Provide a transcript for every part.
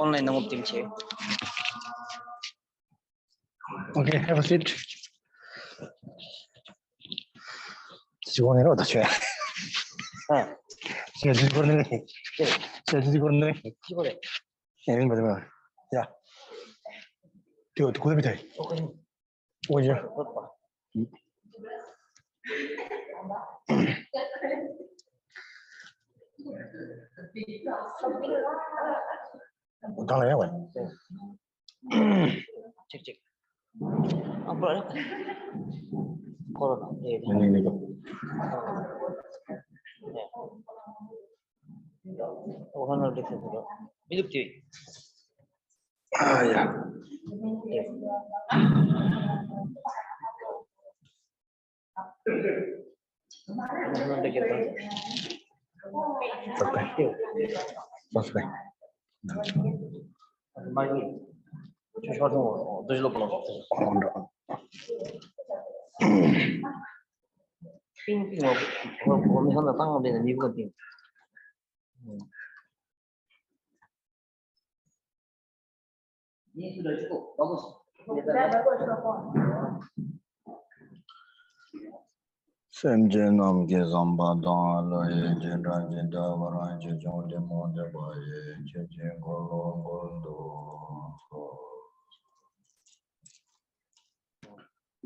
Online na nguptim siya. Okay, have a seat. 직원이라 어떠세요? 네. 제가 직원이네. 제가 직원이네. 직원에. 예, 이런 거죠. 야, 이거 고대 밑에. 오죠. 달라요, 왜? 칙칙. 아, 뭐야? 코로나. 예. 아니 이거. 네. Honor difference. Liberate. Ah, ya. Honor difference. Suspect. Magi. Short no. Dorji Lopon. Ping ping. Kami hendak tanggal dengan ni bukan ping. Ini sudah cukup. Bagus. Sudah bagus, Lopon. Semje nam ge zamba dan lo ye jenda jenda waran je jong de mo de ba ye je je go lo go do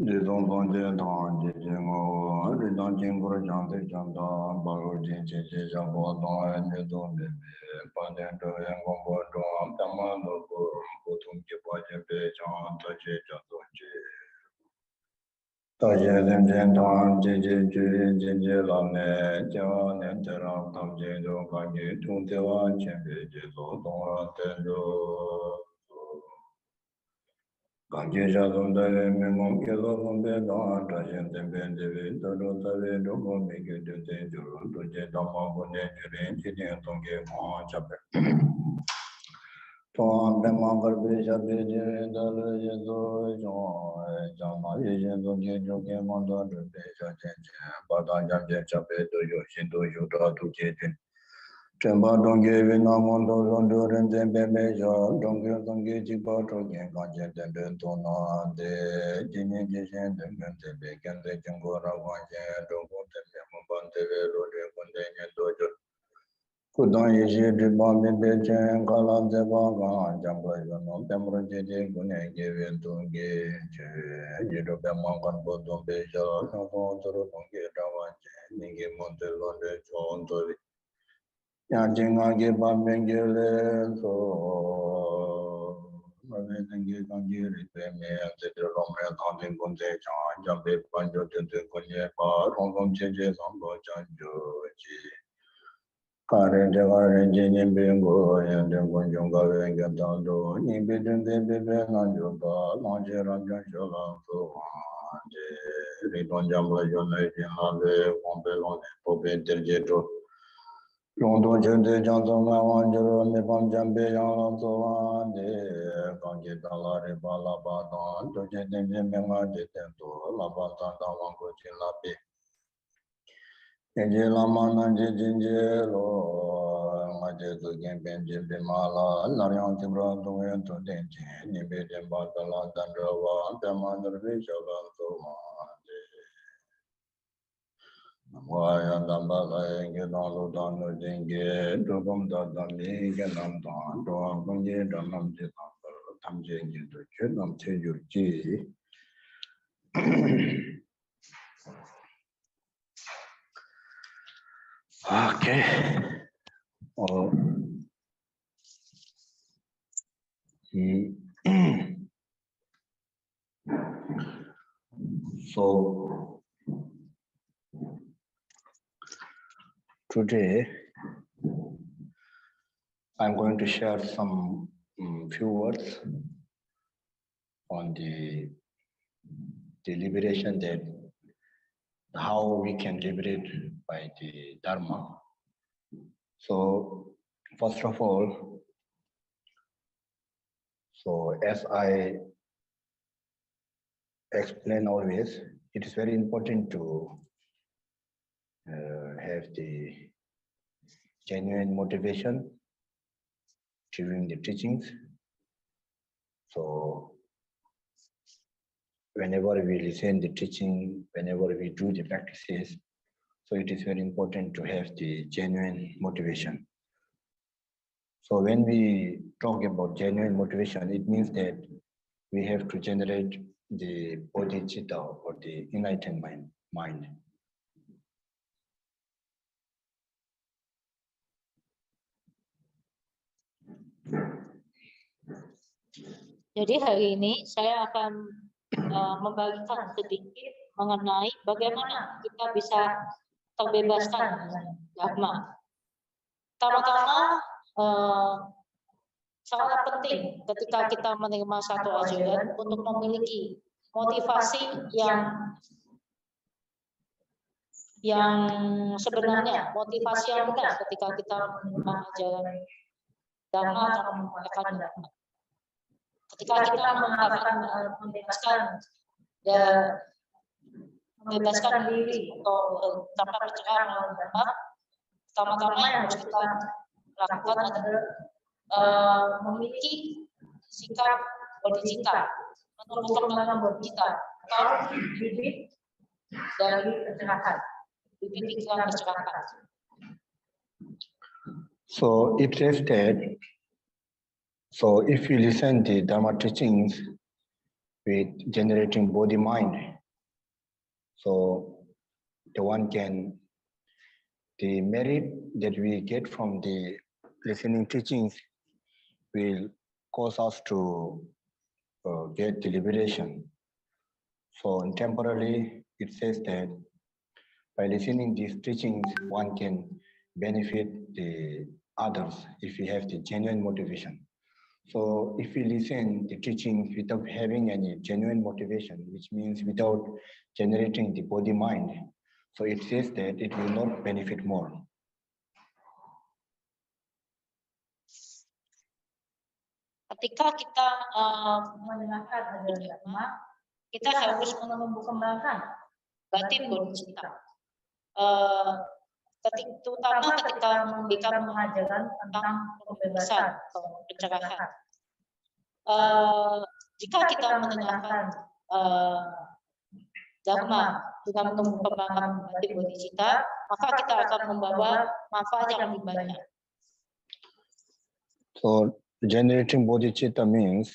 de dong dong je dan je je ngo de dong jing go jang de jang da ba lo je je je jang go dong ne do ne ba de do yang go go do ta ma lo go tung je ba je be jang ta je jang do je大家人间堂节节聚节节老年家年这让他们节中感觉中的完全别节奏动了天着感觉下中的人民梦给了分别当这些这边这边这种这边中国每个就这就是中间到包括年轻人今天总给忙这边当别忙个别下边这边的了也做中将那些人中间就给忙到这边下前前把大家这这边都有心都有到都解决正把中间为那么多人多人在边边下中间中间几把中间刚才等等多拿的今年这些等等这边跟在中国的关系中国这边我们这边罗这关键年多久不当一些这方面的钱，可能这方面讲过一个，我们不是这些过年给运动给去，一直在忙干活动比较，像说这个东西找完钱，你给忙这乱的创作的，像经常给方面给来说，我们这个讲给的对面，这个老面当天工在讲，讲被关就对对过年把统统解决上个讲究去。个人这个人今年变过，现在观众个人跟当中，你别真别那就把那些人真学了说话，这里中间不就那些那个黄白浪的不被直接做，中东现在讲中国话就是没方讲别样了做完的，刚接到了的巴拉巴当，都现在这边俺这点多，拉巴当当往过去那边。Kenji lama nanji jinji lo, ngaji tukin penji bimala, laryang tibra tungen tu tenji, nipi jimba tala dandrawa, pema nirvi shagan suwa. Waya damba kaya ngidang lu danu jingi, dukum dadami genam dan, doa kunji danam jitang, tamji ngidu chudam chejur ji. Okay. So today I'm going to share some few words on the liberation, that how we can liberate by the Dharma. So first of all, so as I explain always, it is very important to have the genuine motivation during the teachings. So whenever we listen the teaching, whenever we do the practices, so it is very important to have the genuine motivation. So when we talk about genuine motivation, it means that we have to generate the bodhicitta or the enlightened mind. Jadi hari ini saya akan membagikan sedikit mengenai bagaimana kita bisa terbebaskan dengan Dharma. Pertama-tama sangat penting ketika kita menerima satu ajaran untuk memiliki motivasi yang sebenarnya, motivasi yang benar ketika kita menerima ajaran Dharma atau menggunakan Dharma. Ketika kita mengatakan membebaskan diri atau tanpa pencerahan oleh Dharma, pertama-tama yang harus kita lakukan adalah memiliki sikap bodhicitta, menumbuh kembangkan bodhicitta atau bibit dari pencerahan, bibit pikiran pencerahan. So it says that, so if you listen the Dharma teachings with generating body mind, so the one can, the merit that we get from the listening teachings will cause us to get the liberation. So temporarily, it says that by listening these teachings, one can benefit the others if we have the genuine motivation. So if we listen the teachings without having any genuine motivation, which means without generating the body mind, so it says that it will not benefit more. Ketika kita mendengarkan ajaran Dharma, kita harus menumbuh kembangkan batin bodhicitta. Terutama ketika memberikan pengajaran tentang pembebasan atau pencerahan. Jika kita mendengarkan Dharma dengan menumbuh kembangkan batin bodhicitta, maka kita akan membawa manfaat yang lebih banyak. So generating bodhicitta means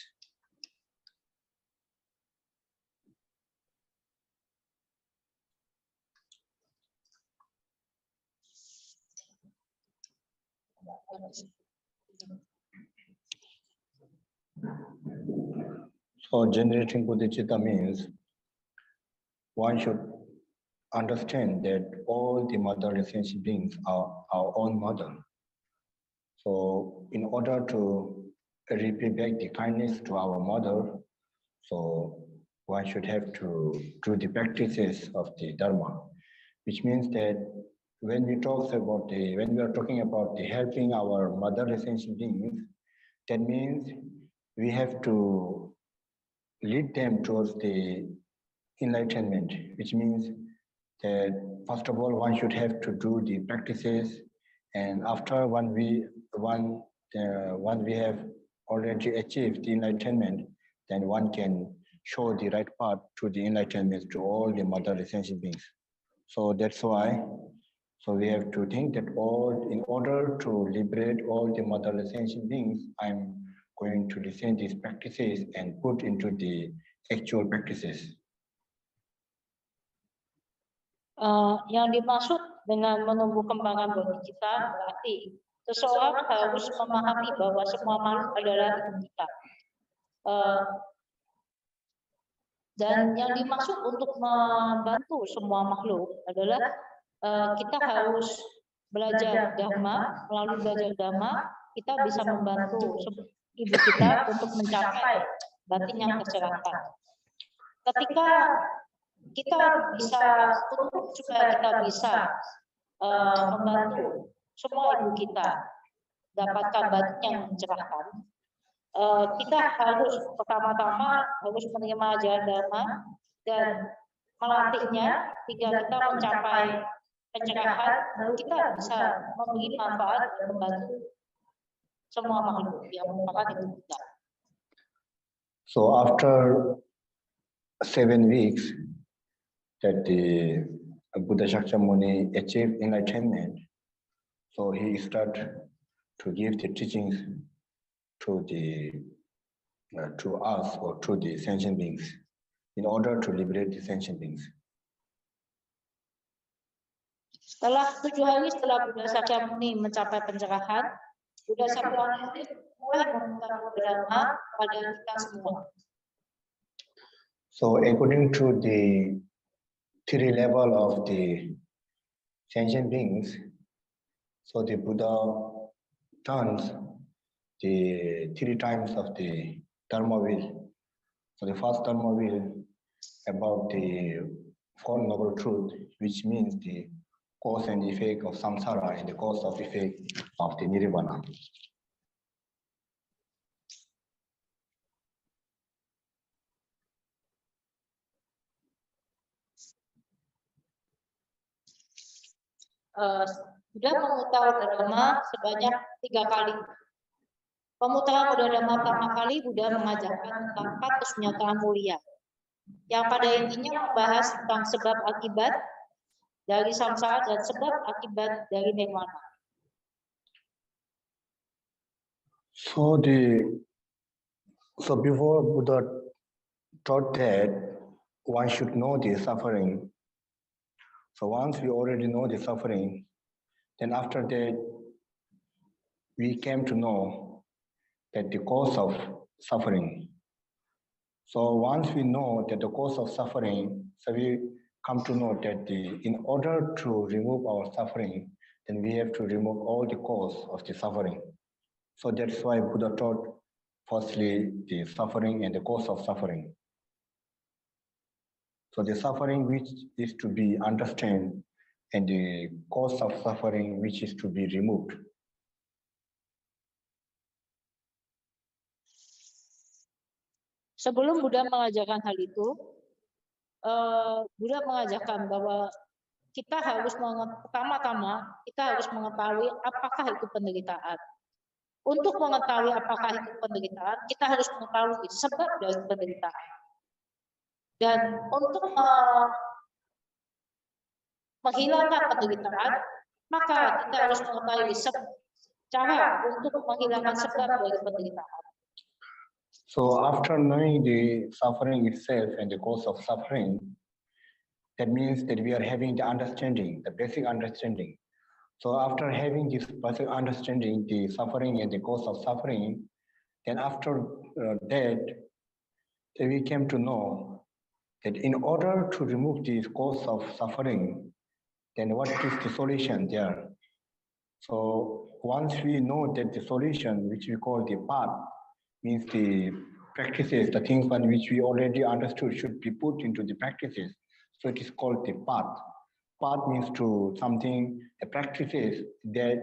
one should understand that all the mother relationship beings are our own mother. So in order to repay back the kindness to our mother, so one should have to do the practices of the Dharma, which means that when we are talking about the helping our mother relationship beings, that means we have to lead them towards the enlightenment, which means that first of all one should have to do the practices, and after when we have already achieved the enlightenment, then one can show the right path to the enlightenment to all the mother relationship beings. So that's why, so we have to think that in order to liberate all the mother relationship beings, I'm going to listen these practices and put into the actual practices. Yang dimaksud dengan menumbuh kembangkan bodhicitta berarti seseorang harus memahami bahwa semua makhluk adalah ibu kita. Dan yang dimaksud untuk membantu semua makhluk adalah kita harus belajar Dharma. Melalui belajar Dharma, kita bisa membantu ibu kita untuk mencapai batin yang tercerahkan. Ketika kita bisa supaya kita bisa membantu semua ibu kita dapatkan batin yang mencerahkan, kita harus pertama-tama harus menerima ajaran Dharma dan melatihnya hingga kita mencapai pencerahan, lalu kita bisa memberi manfaat dan membantu semua makhluk yang merupakan ibu kita. So after 7 weeks that the Buddha Shakyamuni achieved enlightenment, so he started to give the teachings to us or to the sentient beings in order to liberate the sentient beings. Setelah 7 hari setelah Buddha Shakyamuni mencapai pencerahan, Buddha Shakyamuni mulai memberitahu Dharma pada kita semua. So according to the 3 level of the sentient beings, So the Buddha turns the 3 times of the Dharma wheel. So the first Dharma wheel about the Four Noble Truth, which means the cause and effect of samsara and the cause of effect of the nirvana. Sudah memutar Dharma sebanyak 3 kali. Pemutaran Buddha Dharma pertama kali Buddha mengajarkan tentang 4 kesunyataan mulia, yang pada intinya membahas tentang sebab akibat dari samsara dan sebab akibat dari nirvana. So before Buddha taught that one should know the suffering. So once we already know the suffering, then after that we came to know that the cause of suffering. So once we know that the cause of suffering, so we come to know that in order to remove our suffering, then we have to remove all the cause of the suffering. So that's why Buddha taught firstly the suffering and the cause of suffering. So the suffering which is to be understood and the cause of suffering which is to be removed. Sebelum Buddha mengajarkan hal itu, Buddha mengajarkan bahwa kita harus pertama-tama kita harus mengetahui apakah itu penderitaan. Untuk mengetahui apakah itu penderitaan, kita harus mengetahui sebab dari penderitaan. Dan untuk menghilangkan penderitaan, maka kita harus mengetahui cara untuk menghilangkan sebab dari penderitaan. So after knowing the suffering itself and the cause of suffering, that means that we are having the understanding, the basic understanding. So after having this basic understanding, the suffering and the cause of suffering, then after that, then we came to know that in order to remove the cause of suffering, then what is the solution there? So once we know that the solution, which we call the path, means the practices, the things on which we already understood should be put into the practices. So it is called the path. Path means to something, the practices that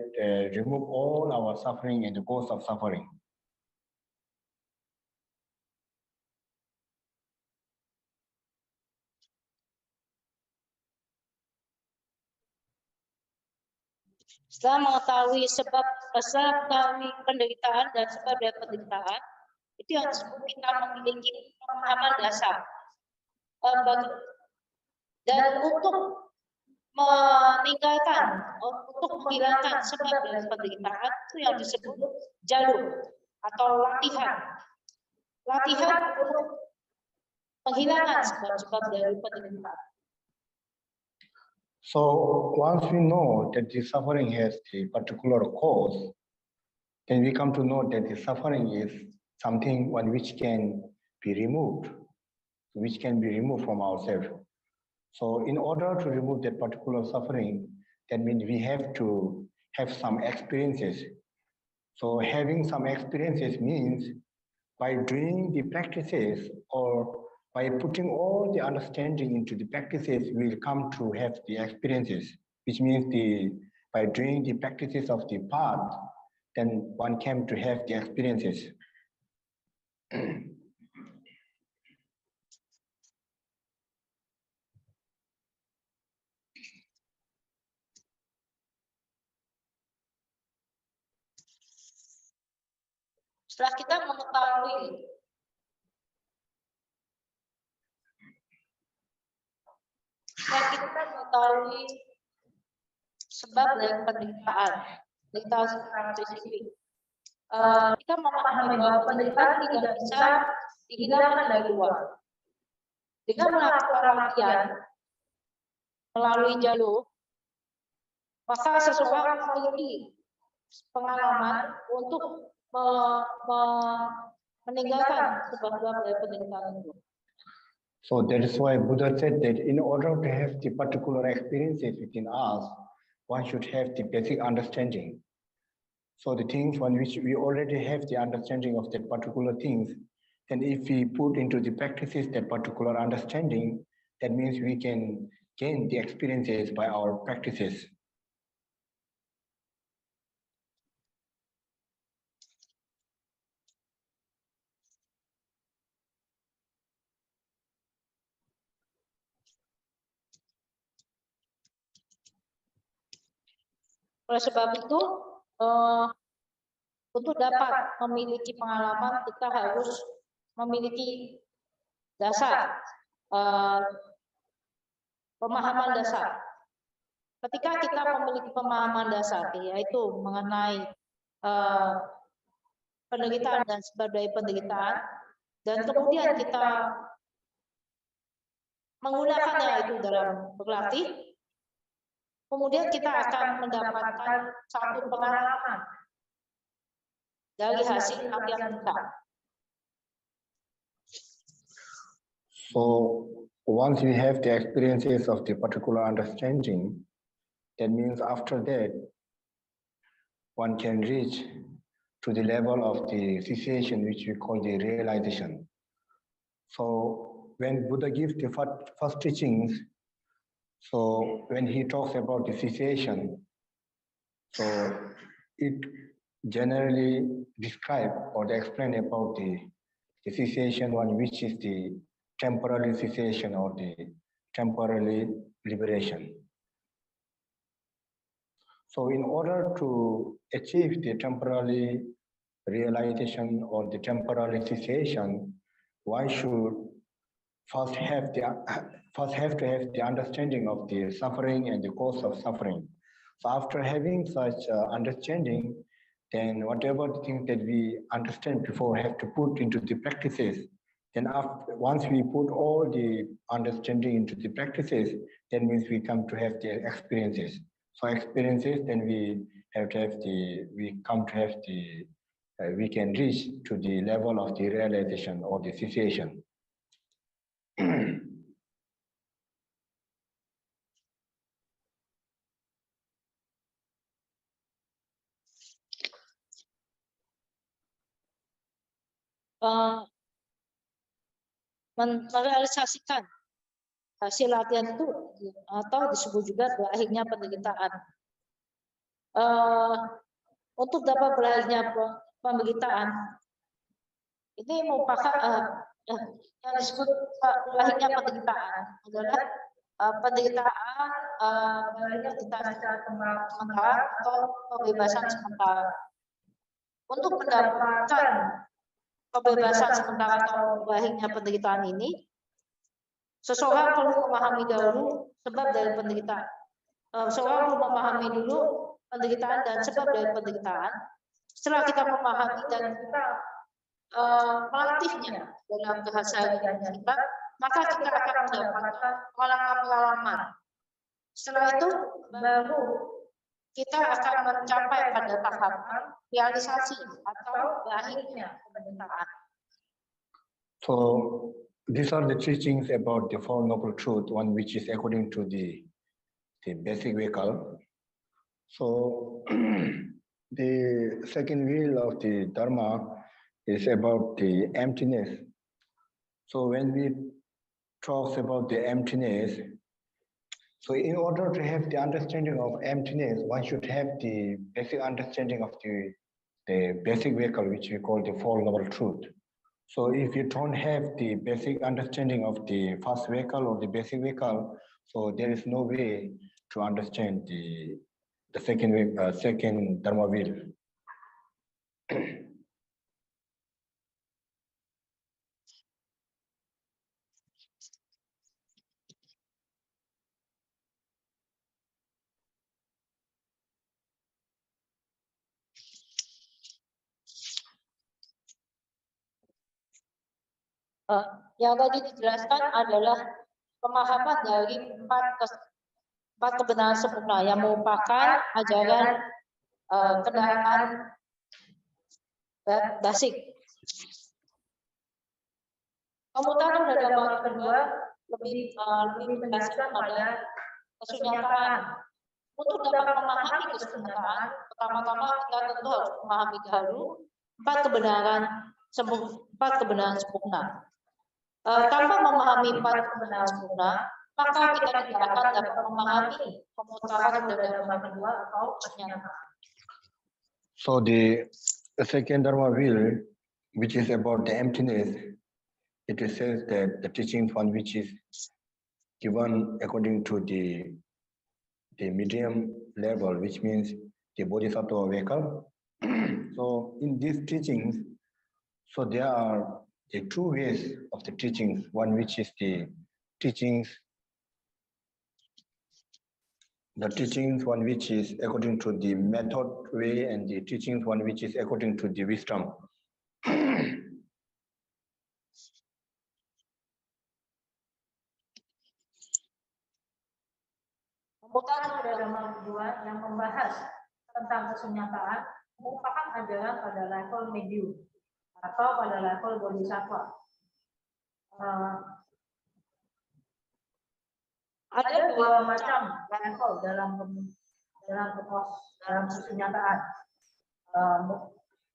remove all our suffering and the cause of suffering. Setelah mengetahui sebab penderitaan dan sebab dari penderitaan, itu yang disebut kita memiliki pemahaman dasar. Dan untuk menghilangkan sebab dari penderitaan, itu yang disebut jalur atau latihan. Latihan untuk menghilangkan sebab-sebab dari penderitaan. So once we know that the suffering has the particular cause, then we come to know that the suffering is something one which can be removed, from ourselves. So in order to remove that particular suffering, that means we have to have some experiences. So having some experiences means by doing the practices or by putting all the understanding into the practices, we'll come to have the experiences, which means by doing the practices of the path, then one came to have the experiences. Setelah kita mengetahui sebab dari penderitaan secara spesifik, kita memahami bahwa penderitaan tidak bisa dihilangkan dari luar. Dengan melakukan latihan melalui jalur, maka seseorang memiliki pengalaman untuk meninggalkan sebab-sebab dari penderitaan itu. So that is why Buddha said that in order to have the particular experiences within us, one should have the basic understanding. So the things on which we already have the understanding of that particular things, then if we put into the practices that particular understanding, that means we can gain the experiences by our practices. Oleh sebab itu, untuk dapat memiliki pengalaman, kita harus memiliki dasar, pemahaman dasar. Ketika kita memiliki pemahaman dasar, yaitu mengenai penderitaan dan sebagai penderitaan, dan kemudian kita menggunakannya itu dalam berlatih, kemudian kita akan mendapatkan satu pengalaman dari hasil latihan kita. So once we have the experiences of the particular understanding, that means after that, one can reach to the level of the cessation, which we call the realization. So when Buddha gives the first teachings, so when he talks about the cessation, so it generally describe or explain about the cessation one, which is the temporary cessation or the temporary liberation. So in order to achieve the temporary realization or the temporary cessation, one should first have to have the understanding of the suffering and the cause of suffering. So after having such understanding, then whatever the things that we understand before have to put into the practices. Then once we put all the understanding into the practices, that means we come to have the experiences. So experiences, then we can reach to the level of the realization or the cessation. Merealisasikan hasil latihan itu atau disebut juga berakhirnya penderitaan. Untuk dapat berakhirnya penderitaan, ini merupakan yang disebut berakhirnya penderitaan adalah penderitaan secara sementara atau pembebasan sementara. Untuk mendapatkan kebebasan sementara atau berakhirnya penderitaan ini, seseorang perlu memahami dahulu sebab dari penderitaan. Seseorang perlu memahami dulu penderitaan dan sebab dari penderitaan. Setelah kita memahami dan kita melatihnya dalam keseharian kita, maka kita akan mendapatkan pengalaman-pengalaman. Setelah itu, baru kita akan mencapai pada tahapan realisasi atau berakhirnya penderitaan. So these are the teachings about the Four Noble Truths, one which is according to the basic vehicle. So the second wheel of the Dharma is about the emptiness. So when we talk about the emptiness, so in order to have the understanding of emptiness, one should have the basic understanding of the basic vehicle, which we call the Four Noble Truths. So if you don't have the basic understanding of the first vehicle or the basic vehicle, so there is no way to understand the second Dharma wheel. Yang tadi dijelaskan adalah pemahaman dari empat kebenaran sempurna yang merupakan ajaran kendaraan basic. Komutator Dharma kedua lebih menegaskan pada kesunyataan Untuk dapat memahami kesempurnaan, pertama-tama kita tentu harus memahami dahulu empat kebenaran sempurna. Tanpa memahami empat kebenaran sempurna, maka kita tidak akan dapat memahami pemutaran Dharma kedua atau kenyataan. So the second Dharma will, which is about the emptiness, it says that the teaching one which is given according to the medium level, which means the Bodhisattva vehicle. So in these teachings, so there are the two ways of the teachings, one which is the teachings, one which is according to the method way, and the teachings one which is according to the wisdom. Pemutaran Dharma kedua yang membahas tentang kesunyataan merupakan ajaran pada level medium atau pada level bodhisattva. Ada dua macam level dalam kesunyataan.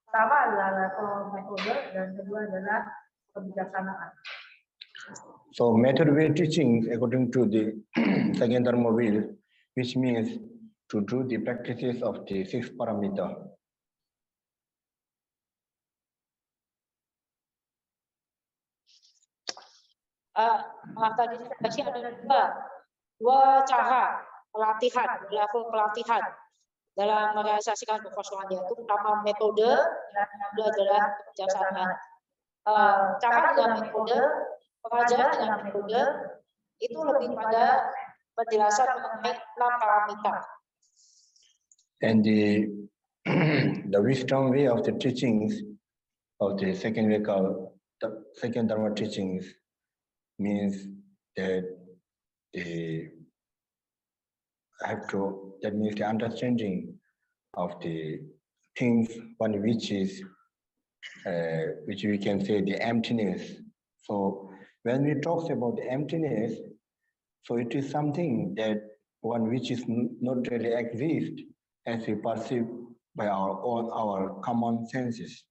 Pertama adalah level metode dan kedua adalah kebijaksanaan. So method way teaching according to the second Dharma will, which means to do the practices of the 6 parameter. Tadi ada dua cara pelatihan, level pelatihan dalam merealisasikan kekosongan, yaitu pertama metode dan kedua adalah kebijaksanaan. Cara dengan metode, pengajaran dengan metode itu lebih pada penjelasan mengenai 6 parameter. And the wisdom way of the teachings of the second vehicle, the second Dharma teachings, means that that means the understanding of the things, one which is which we can say the emptiness. So when we talk about the emptiness, so it is something that one which is not really exist as we perceive by our common senses.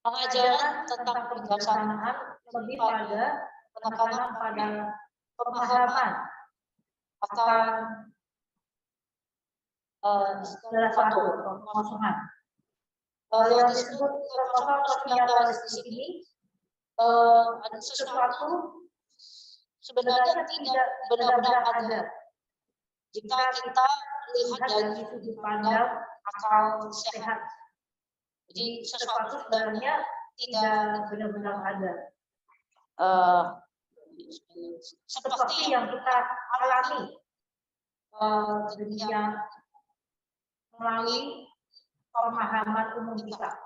Pengajaran tentang kebijaksanaan lebih pada penekanan pada pemahaman akan segala satu kekosongan. Yang disebut kekosongan ternyata di sini ada sesuatu sebenarnya tidak benar-benar ada. Jika kita lihat dari sudut pandang akal sehat. Jadi sesuatu sebenarnya tidak benar-benar ada. Seperti yang kita alami ketika melalui pemahaman umum kita.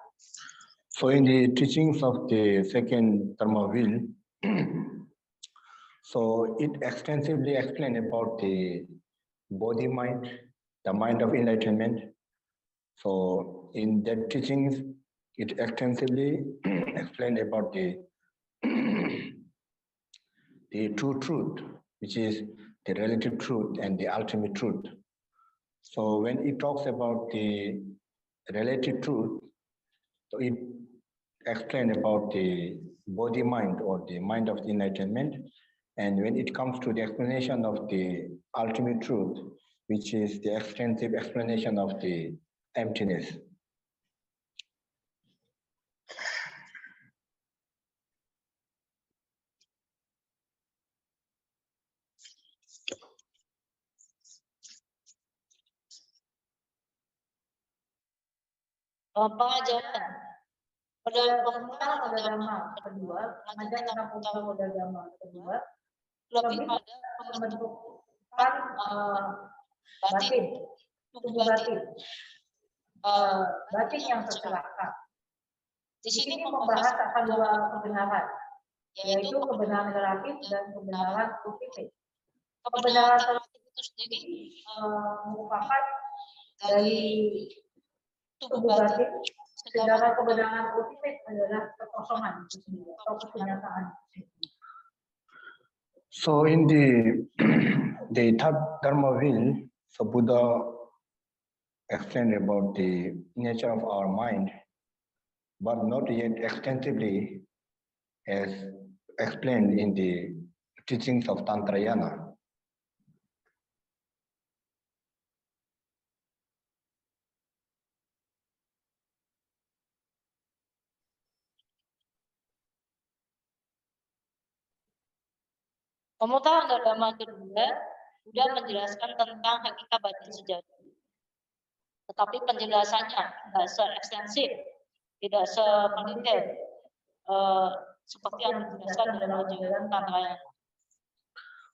So in the teachings of the second Dharma will, so it extensively explains about the body mind, the mind of enlightenment. So in that teachings, it extensively explained about the true truth, which is the relative truth and the ultimate truth. So when it talks about the relative truth, so it explained about the body mind or the mind of the enlightenment. And when it comes to the explanation of the ultimate truth, which is the extensive explanation of the emptiness. Pengajaran pada pemutaran Dharma kedua, pengajaran tentang pemutaran Dharma kedua lebih pada pembentukan batin, tubuh batin, batin yang tercerahkan. Di sini membahas akan dua kebenaran, yaitu kebenaran relatif dan kebenaran positif. kebenaran relatif itu sendiri merupakan dari tubuh batin, sedangkan kebenaran ultimate adalah kekosongan atau kenyataan. So in the third Dharma wheel, so Buddha explained about the nature of our mind, but not yet extensively as explained in the teachings of Tantrayana. Pemutaran Dharma kedua sudah menjelaskan tentang hakikat batin sejati. Tetapi penjelasannya tidak se-ekstensif, tidak se-mendetail seperti yang dijelaskan dalam ajaran Tantrayana.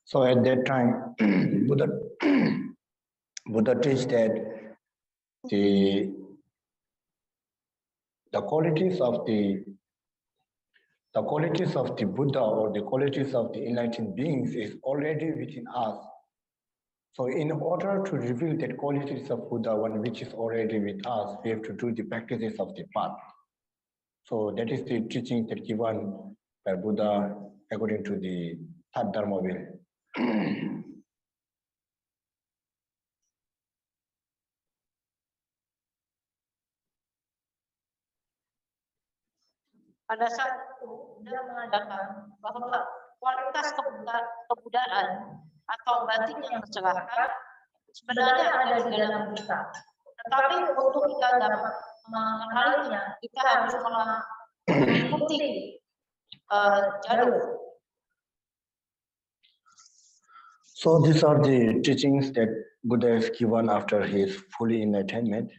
So at that time, Buddha teach that the qualities of the Buddha or the qualities of the enlightened beings is already within us. So in order to reveal that qualities of Buddha, one which is already with us, we have to do the practices of the path. So that is the teaching that given by Buddha according to the third Dharma wheel. Pada saat itu Buddha mengatakan bahwa kualitas kebudayaan atau batin yang tercerahkan sebenarnya ada di dalam kita. Tetapi untuk kita dapat mengenalinya, kita harus mengikuti jalur. So these are the teachings that Buddha has given after his fully enlightenment.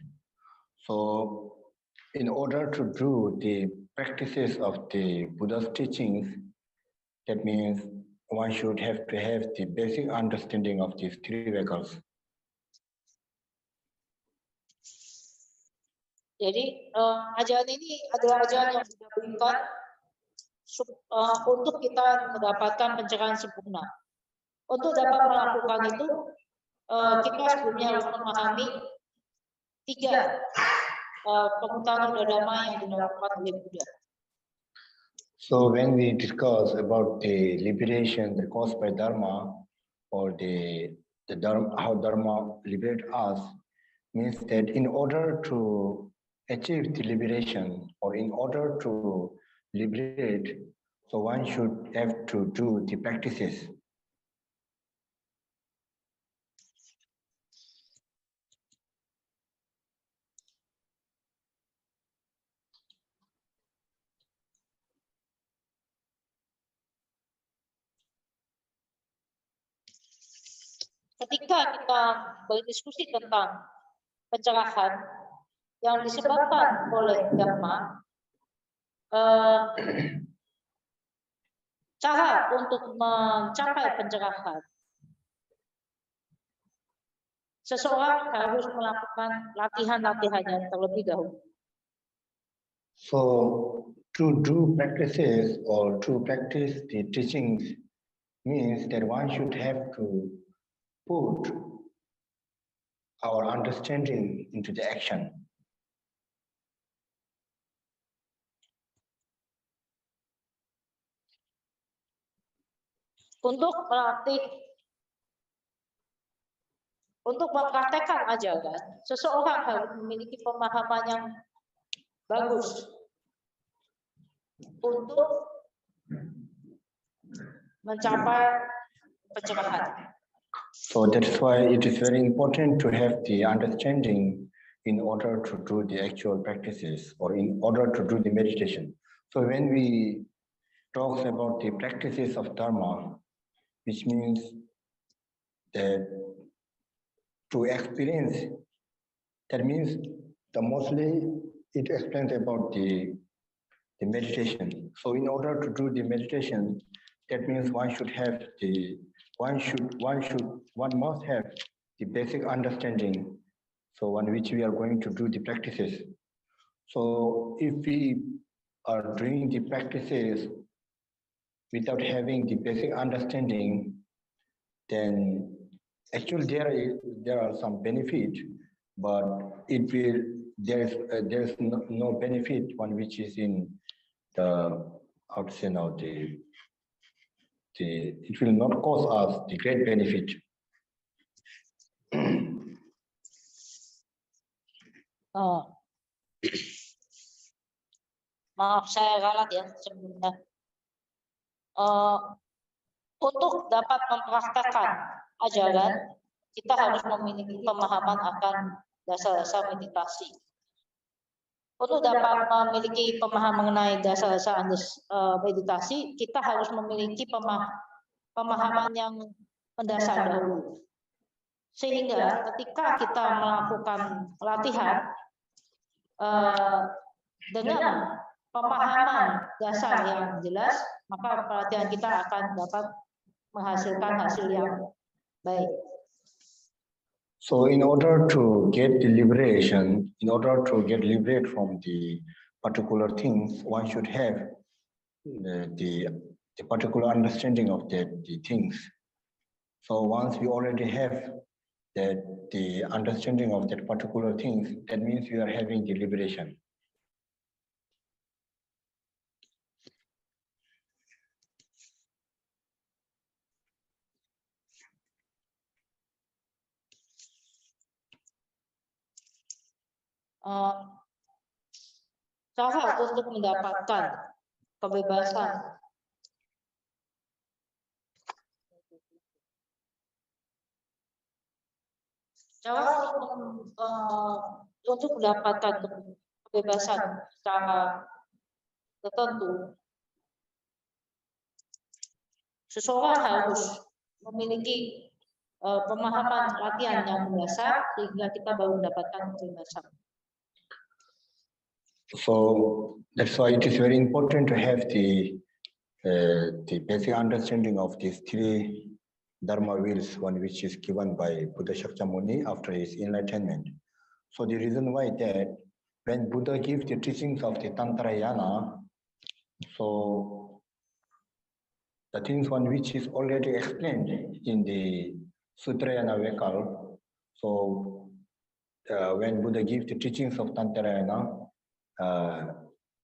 So in order to do the practices of the Buddha's teachings, that means one should have to have the basic understanding of these three vehicles. Jadi ajaran ini adalah ajaran yang diberikan untuk kita mendapatkan pencerahan sempurna. Untuk dapat melakukan itu, kita sebelumnya harus memahami 3 pemutaran Dharma yang dilakukan oleh Buddha. So when we discuss about the liberation that caused by Dharma, or the Dharma, how Dharma liberate us, means that in order to achieve the liberation, or in order to liberate, so one should have to do the practices. Ketika kita berdiskusi tentang pencerahan yang disebabkan oleh Dharma, cara untuk mencapai pencerahan, seseorang harus melakukan latihan-latihannya terlebih dahulu. So to do practices or to practice the teachings means that one should have to put our understanding into the action. Untuk mempraktekkan ajaran, seseorang harus memiliki pemahaman yang bagus untuk mencapai pencerahan. So that's why it is very important to have the understanding in order to do the actual practices or in order to do the meditation. So when we talk about the practices of Dharma, which means that to experience, that means the mostly it explains about the meditation. So in order to do the meditation, that means one must have the basic understanding, so on which we are going to do the practices. So if we are doing the practices without having the basic understanding, then actually there are some benefit, but there's no benefit one which is in the, how to say now, it will not cause us the great benefit. Maaf saya ralat ya sebelumnya. Untuk dapat mempraktekkan ajaran, kita harus memiliki pemahaman akan dasar-dasar meditasi. Untuk dapat memiliki pemahaman mengenai dasar-dasar meditasi, kita harus memiliki pemahaman yang mendasar dahulu. Sehingga ketika kita melakukan latihan dengan pemahaman dasar yang jelas, maka pelatihan kita akan dapat menghasilkan hasil yang baik. So in order to get the liberation, in order to get liberated from the particular things, one should have the particular understanding of the things. So once you already have the understanding of that particular things, that means you are having the liberation. Cara untuk mendapatkan kebebasan untuk mendapatkan kebebasan secara tertentu, seseorang harus memiliki pemahaman latihan yang mendasar sehingga kita baru mendapatkan kebebasan. So that's why it is very important to have the basic understanding of these three Dharma wheels, one which is given by Buddha Shakyamuni after his enlightenment. So the reason why that when Buddha gives the teachings of the Tantrayana, so the things one which is already explained in the Sutrayana Vekal. So when Buddha gives the teachings of Tantrayana,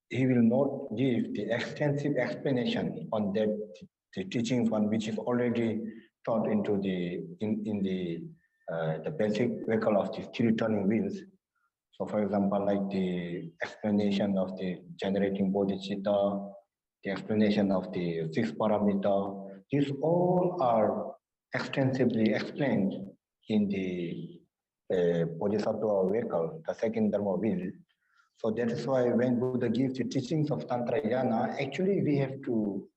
he will not give the extensive explanation on that the teachings one which is already taught into the basic vehicle of the three turning wheels. So for example, like the explanation of the generating bodhicitta, the explanation of the six paramita, these all are extensively explained in the Bodhisattva vehicle, the second Dharma wheel. So that is why when Buddha gives the teachings of Tantrayana, actually we have to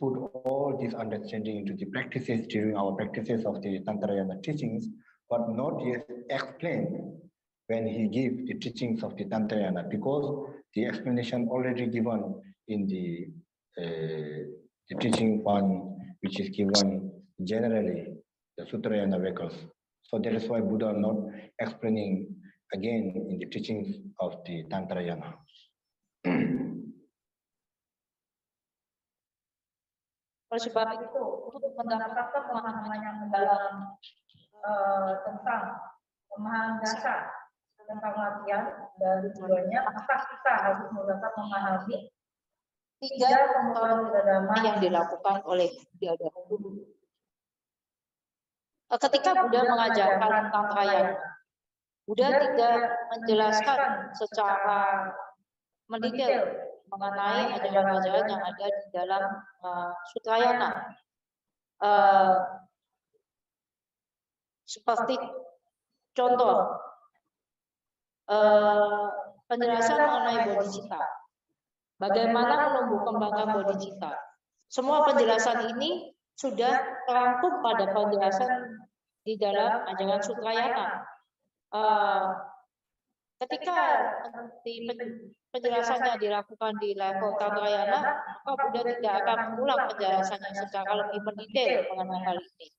put all this understanding into the practices during our practices of the Tantrayana teachings, but not yet explain when he gives the teachings of the Tantrayana, because the explanation already given in the teaching one which is given generally, the Sutrayana vehicles. So that is why Buddha not explaining again in the teachings of the Tantrayana. Oleh sebab itu, untuk mendapatkan pemahaman yang mendalam tentang pemahaman dasar tentang latihan dari keduanya, maka kita harus dapat memahami tiga pengetahuan Dharma yang dilakukan oleh Buddha dahulu. Ketika Buddha mengajarkan Tantrayana, Buddha tidak menjelaskan secara mendetail mengenai ajaran-ajaran yang ada di dalam Sutrayana. Seperti contoh, penjelasan mengenai bodhicitta. Bagaimana menumbuh kembangkan bodhicitta. Semua penjelasan ini sudah terangkum pada penjelasan di dalam ajaran Sutrayana. Ketika penjelasannya dilakukan di level Tantrayana, maka Buddha tidak akan mengulang penjelasannya secara lebih mendetail mengenai hal ini.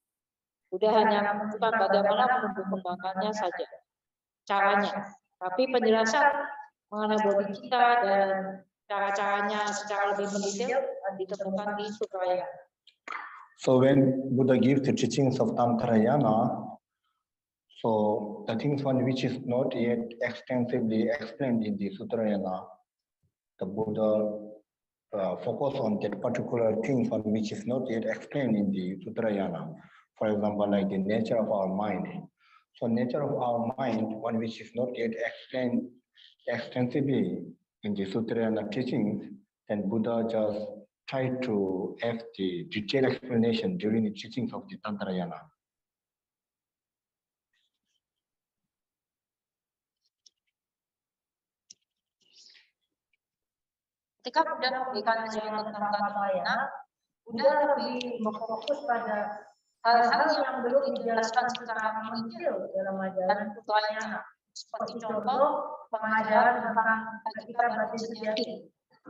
Buddha hanya menunjukkan bagaimana menumbuh kembangkannya saja, caranya. Tapi penjelasan mengenai bodhicitta dan cara-caranya secara lebih mendetail ditemukan di Sutrayana. So when Buddha gives the teachings of Tantrayana, so the things one which is not yet extensively explained in the Sutrayana, the Buddha focus on that particular things on which is not yet explained in the Sutrayana. For example, like the nature of our mind. So nature of our mind, one which is not yet explained extensively in the Sutrayana teachings, then Buddha just tried to have the detailed explanation during the teachings of the Tantrayana. Ketika Buddha memberikan ajaran tentang Tantrayana, Buddha lebih berfokus pada hal-hal yang belum dijelaskan secara merinci dalam ajaran Tantrayana. Seperti contoh pengajaran tentang hakikat batin sejati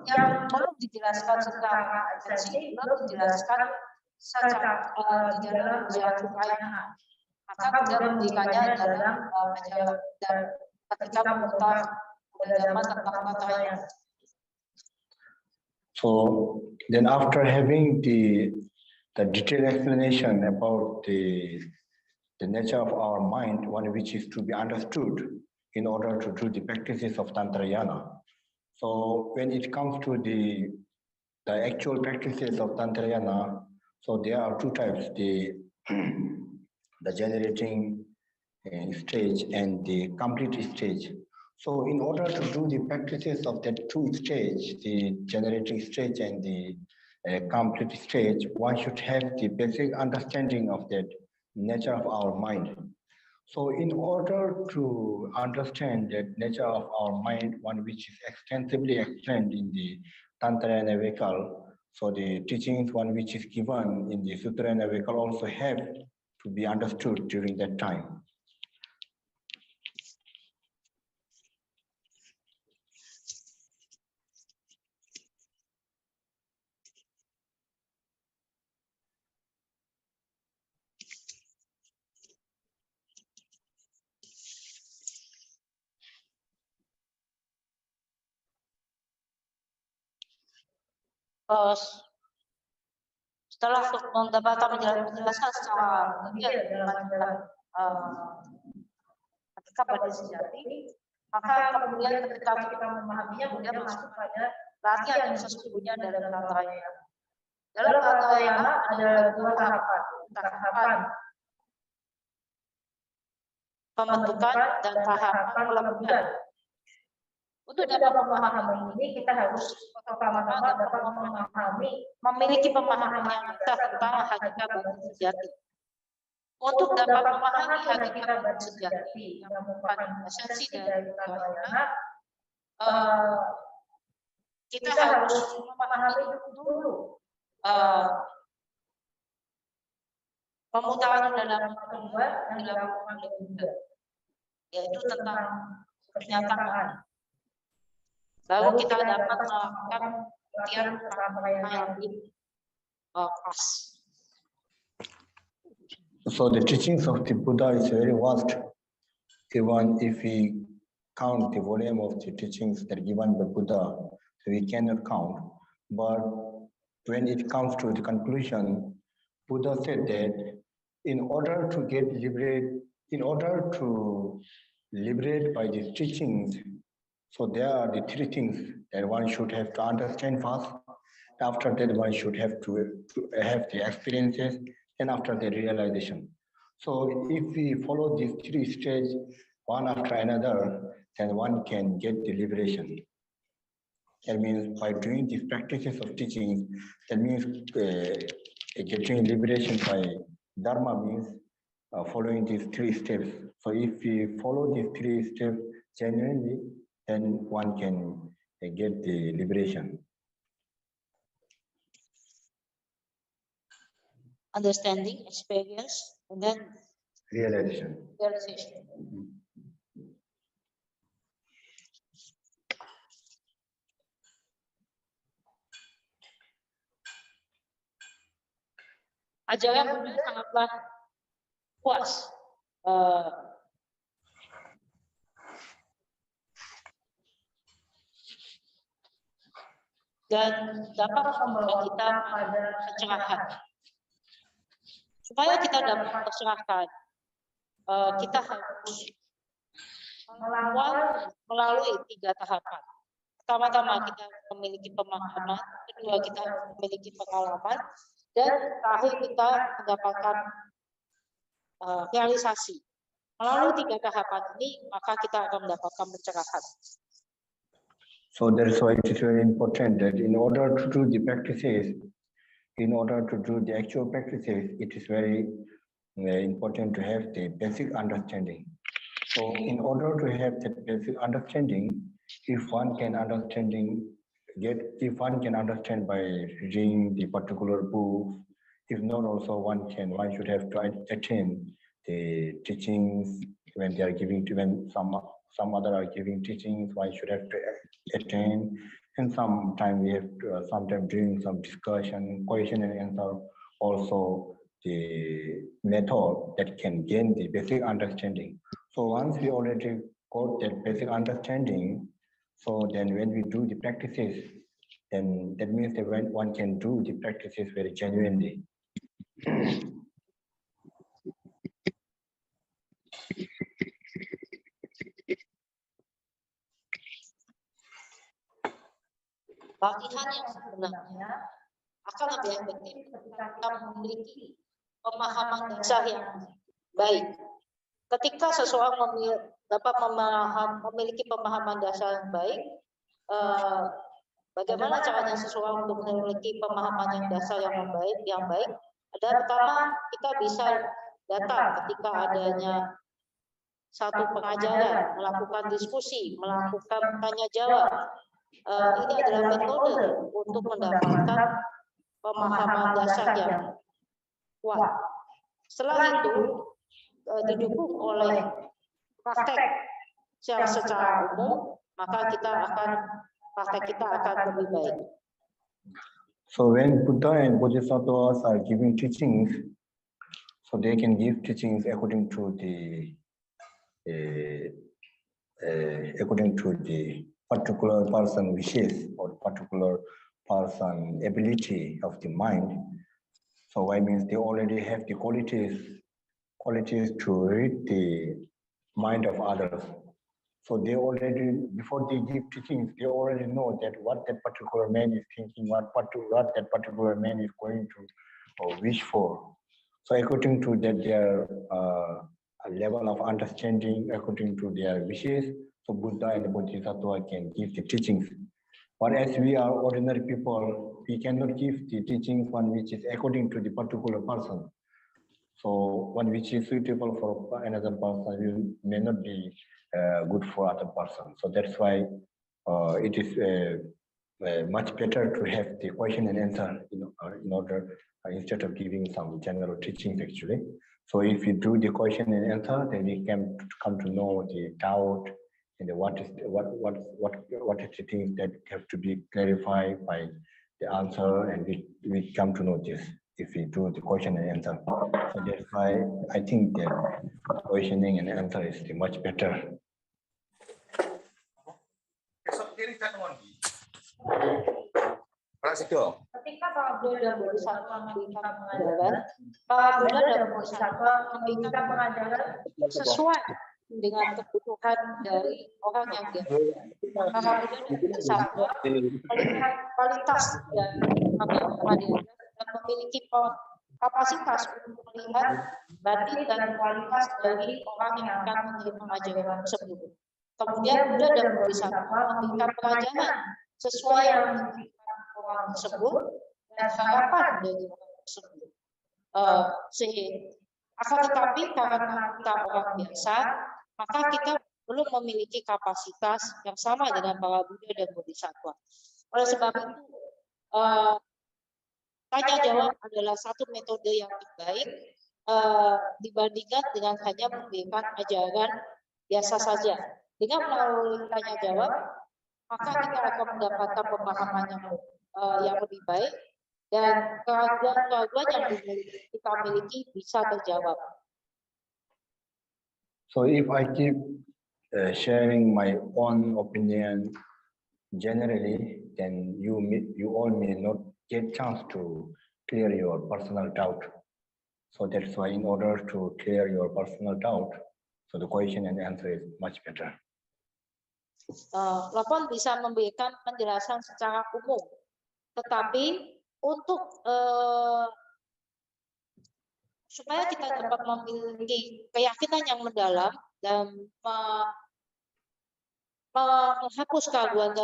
yang belum dijelaskan secara esensi, belum dijelaskan secara di dalam ajaran Tantrayana. Maka Buddha memberikannya dalam ajaran dan ketika membuka Dharma tentang Tantrayana. So then after having the detailed explanation about the nature of our mind, one which is to be understood in order to do the practices of Tantrayana. So when it comes to the actual practices of Tantrayana, so there are two types, the generating stage and the complete stage. So in order to do the practices of that two stage, the generating stage and the complete stage, one should have the basic understanding of that nature of our mind. So in order to understand that nature of our mind, one which is extensively explained in the Tantrayana Vehicle, so the teachings one which is given in the Sutrayana Vehicle also have to be understood during that time. Setelah mendapatkan menjelaskan secara detail dalam ajaran hakikat batin sejati, maka kemudian ketika kita memahaminya, Buddha masuk pada latihan yang sesungguhnya dalam Tantrayana. Dalam Tantrayana ada dua tahapan pembentukan dan tahapan pelembutan. Untuk dapat memahami ini, kita harus pertama-tama dapat memiliki pemahaman yang benar tentang hakikat batin sejati. Untuk dapat memahami hakikat batin sejati yang merupakan esensi dari Tantrayana, kita harus memahami dulu pemutaran dalam kedua yang dilakukan oleh Buddha, yaitu tentang pernyataan. Lalu kita dapat melakukan latihan Tantrayana yang lebih pas. So the teachings of the Buddha is very vast. Even if we count the volume of the teachings that are given by Buddha, so we cannot count. But when it comes to the conclusion, Buddha said that in order to liberate by these teachings, so there are the three things that one should have to understand first. After that, one should have to have the experiences, and after the realization. So if we follow these three stages one after another, then one can get the liberation. That means by doing these practices of teaching, that means getting liberation by Dharma means following these three steps. So if we follow these three steps genuinely, then one can get the liberation. Understanding, experience, and then Realization. Ajaran Buddha sangatlah puas. Dan dapat membawa kita pada pencerahan. Supaya kita dapat tercerahkan, kita harus melalui 3 tahapan. Pertama-tama kita memiliki pemahaman, kedua kita memiliki pengalaman, dan terakhir kita mendapatkan realisasi. Melalui 3 tahapan ini, maka kita akan mendapatkan pencerahan. So that's why it is very important that in order to do the practices, in order to do the actual practices, it is very important to have the basic understanding. So in order to have that basic understanding, if one can understand by reading the particular book, if not also one should have to attend the teachings when they are giving to when some other are giving teachings, one should have to attend, and sometimes we have to sometimes doing some discussion, question and answer, also the method that can gain the basic understanding. So once we already got that basic understanding, so then when we do the practices, then that means that when one can do the practices very genuinely. Latihan yang sebenarnya akan lebih efektif ketika kita memiliki pemahaman dasar yang baik. Ketika seseorang dapat memiliki pemahaman dasar yang baik, bagaimana caranya seseorang untuk memiliki pemahaman yang dasar yang baik? Adalah pertama, kita bisa datang ketika adanya satu pengajaran, melakukan diskusi, melakukan tanya jawab. Ini adalah metode untuk mendapatkan pemahaman dasar yang kuat. Setelah itu didukung oleh praktek secara umum, maka praktek kita akan lebih baik. So when Buddha and Bodhisattvas are giving teachings, so they can give teachings according to the particular person wishes or particular person ability of the mind. So I means they already have the qualities to read the mind of others. So they already, before they give teachings, they already know that what that particular man is thinking, what that particular man is going to or wish for. So according to that, their level of understanding, according to their wishes, so Buddha and the Bodhisattva can give the teachings. But as we are ordinary people, we cannot give the teachings one which is according to the particular person. So one which is suitable for another person may not be good for other person. So that's why it is much better to have the question and answer in order instead of giving some general teachings actually. So if you do the question and answer, then we can come to know the doubt and what is the things that have to be clarified by the answer, and we come to know this if we do the question and answer. So that's why I think that questioning and answer is much better. Ketika para Buddha dan Bodhisattva memberikan pengajaran, para Buddha dan Bodhisattva memberikan pengajaran sesuai dengan kebutuhan dari orang yang dia. Para Buddha dan Bodhisattva melihat kualitas dari orang yang hadir dan memiliki kapasitas untuk melihat batin dan kualitas dari orang yang akan menerima pengajaran tersebut. Kemudian Buddha dan Bodhisattva memberikan pengajaran sesuai yang diinginkan orang tersebut dan harapan dari orang tersebut. Akan tetapi karena kita orang biasa, maka kita belum memiliki kapasitas yang sama dengan para Buddha dan Bodhisattva. Oleh sebab itu, tanya jawab adalah satu metode yang terbaik dibandingkan dengan hanya memberikan ajaran biasa saja. Dengan melalui tanya jawab, maka kita akan mendapatkan pemahaman yang lebih baik dan keraguan-keraguan yang kita miliki bisa terjawab. So if I keep sharing my own opinion generally, then you all may not get chance to clear your personal doubt. So that's why in order to clear your personal doubt, so the question and answer is much better. Lopon bisa memberikan penjelasan secara umum, tetapi untuk supaya kita dapat memiliki keyakinan yang mendalam dan menghapus keraguan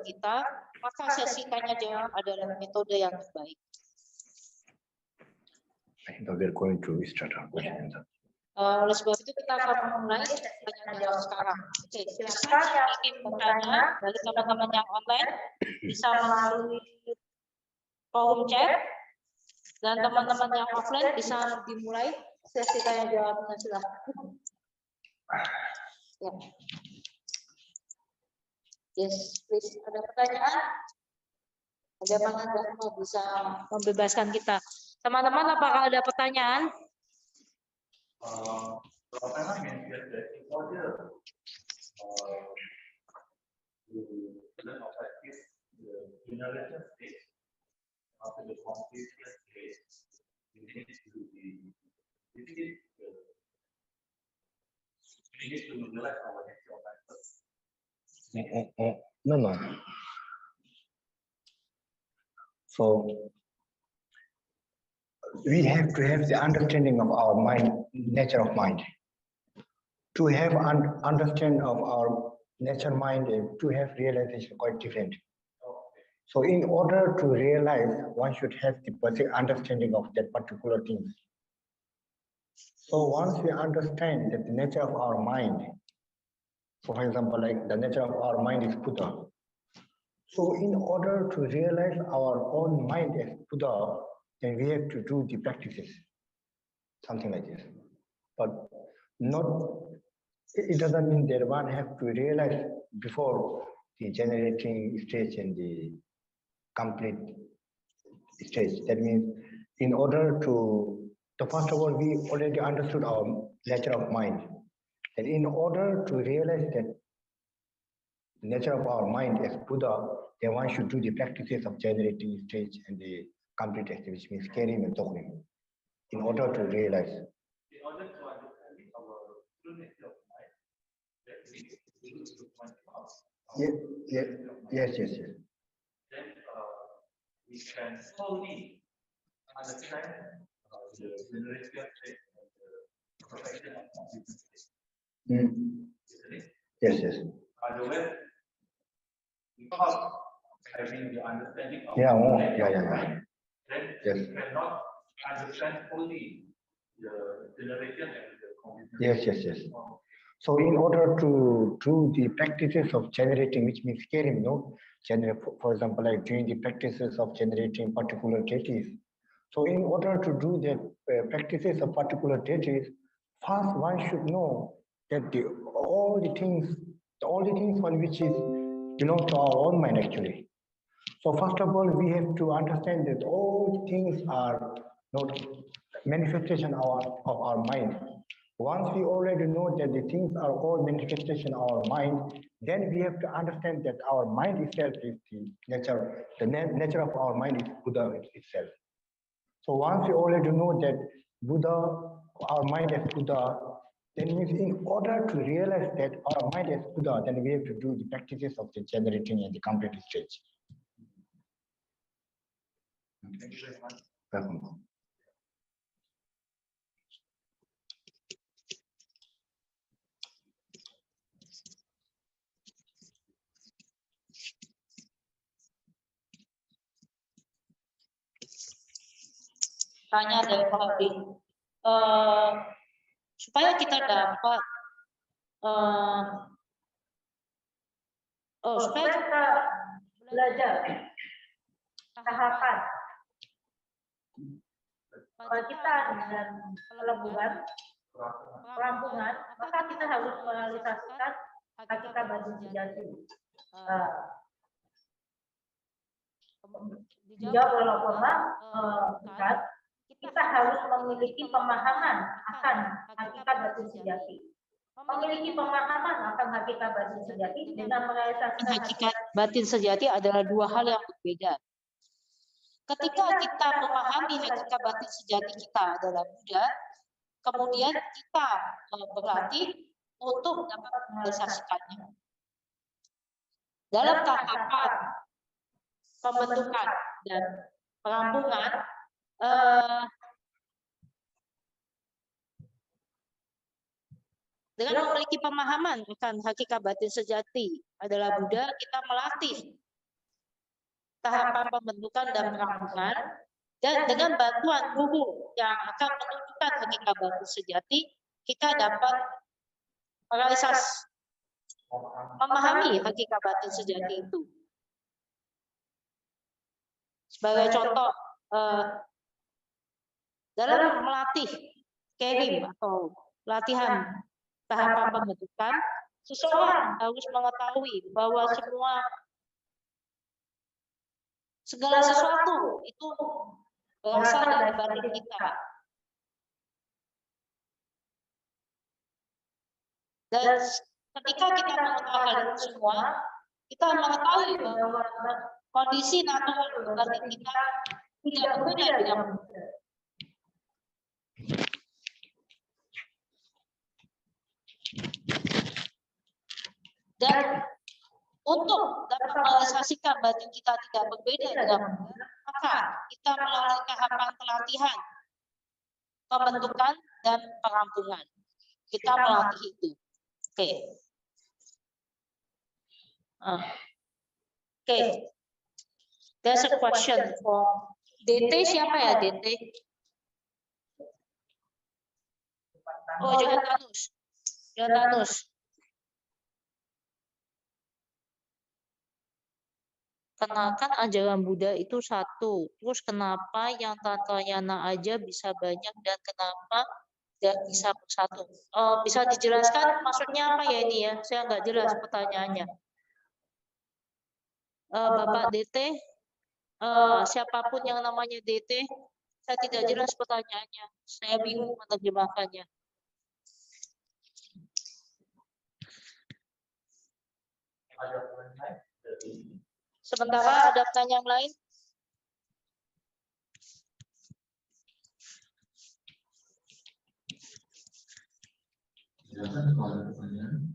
kita, maka sesi tanya jawab adalah metode yang terbaik. We're going to start our question and answer. Oleh sebab itu kita akan memulai tanya jawab sekarang. Oke, silakan yang ingin bertanya dari teman-teman yang online bisa melalui forum chat, dan teman-teman yang offline bisa dimulai sesi tanya jawabnya, silakan. Ya. Yes, please. Ada pertanyaan? Bagaimana Dharma bisa membebaskan kita? Teman-teman, apakah ada pertanyaan? No. So we have to have the understanding of our mind, nature of mind. To have understanding of our nature mind and to have realization quite different. So in order to realize, one should have the basic understanding of that particular thing. So once we understand that the nature of our mind, so for example, like the nature of our mind is Buddha. So in order to realize our own mind as Buddha, then we have to do the practices, something like this. But it doesn't mean that one has to realize before the generating stage and the complete stage. That means in order to, first of all, we already understood our nature of mind. And in order to realize that the nature of our mind as Buddha, then one should do the practices of generating stage and the complete stage, which means caring and talking, in order to realize. In order to understand our true nature of mind, Yes. Then we can slowly understand the generation state and the perfection of consciousness state. Yes. Otherwise, without having the understanding of then we cannot understand fully the generation and the consciousness. Yes. So in order to do the practices of generating, which means caring, for example, like doing the practices of generating particular deities. So in order to do the practices of particular deities, first one should know that all the things one which is belong to our own mind actually. So first of all, we have to understand that all things are not manifestation of our mind. Once we already know that the things are all manifestation of our mind, then we have to understand that our mind itself is the nature of our mind is Buddha itself. So once we already know that our mind is Buddha, then means in order to realize that our mind is Buddha, then we have to do the practices of the generating and the complete stage. Thank you very much. Welcome. Tanya dari Pak supaya kita dapat supaya kita belajar tahapan kita dan perampungan, maka kita harus merealisasikan hakikat batin sejati. Dijawab oleh Lopon, bukan. Kita harus memiliki pemahaman akan hakikat batin sejati. Memiliki pemahaman akan hakikat batin sejati dengan merealisasikan hakikat batin sejati adalah dua hal yang berbeda. ketika kita memahami hakikat batin sejati kita adalah Buddha, kemudian kita berlatih untuk dapat merealisasikannya. Dalam tahapan pembentukan dan perampungan, dengan memiliki pemahaman akan hakikat batin sejati adalah Buddha, kita melatih tahapan pembentukan dan perampungan, dan dengan bantuan guru yang akan menunjukkan hakikat batin sejati, kita dapat memahami hakikat batin sejati itu. Sebagai contoh, dalam melatih kerim atau latihan tahapan pembentukan, seseorang harus mengetahui bahwa segala sesuatu itu berasal dari batin kita. Dan ketika kita mengetahui hal itu semua, kita mengetahui bahwa kondisi natural batin kita tidak berbeda dengan Buddha. Dan untuk dapat merealisasikan batin kita tidak berbeda dengan Buddha, maka kita melalui tahapan pelatihan, pembentukan, dan perampungan. Kita melatih itu. Oke. Oke. There's a question for DT, siapa ya DT? Oh, jangan Tanus. Jangan Tanus. Kenalkan ajaran Buddha itu satu. Terus kenapa yang Tantayana aja bisa banyak dan kenapa tidak bisa bersatu? Bisa dijelaskan maksudnya apa ya ini ya? Saya nggak jelas pertanyaannya. Bapak DT, siapapun yang namanya DT, saya tidak jelas pertanyaannya. Saya bingung menerjemahkannya. Sementara ada pertanyaan lain? Silakan kalau ada pertanyaan.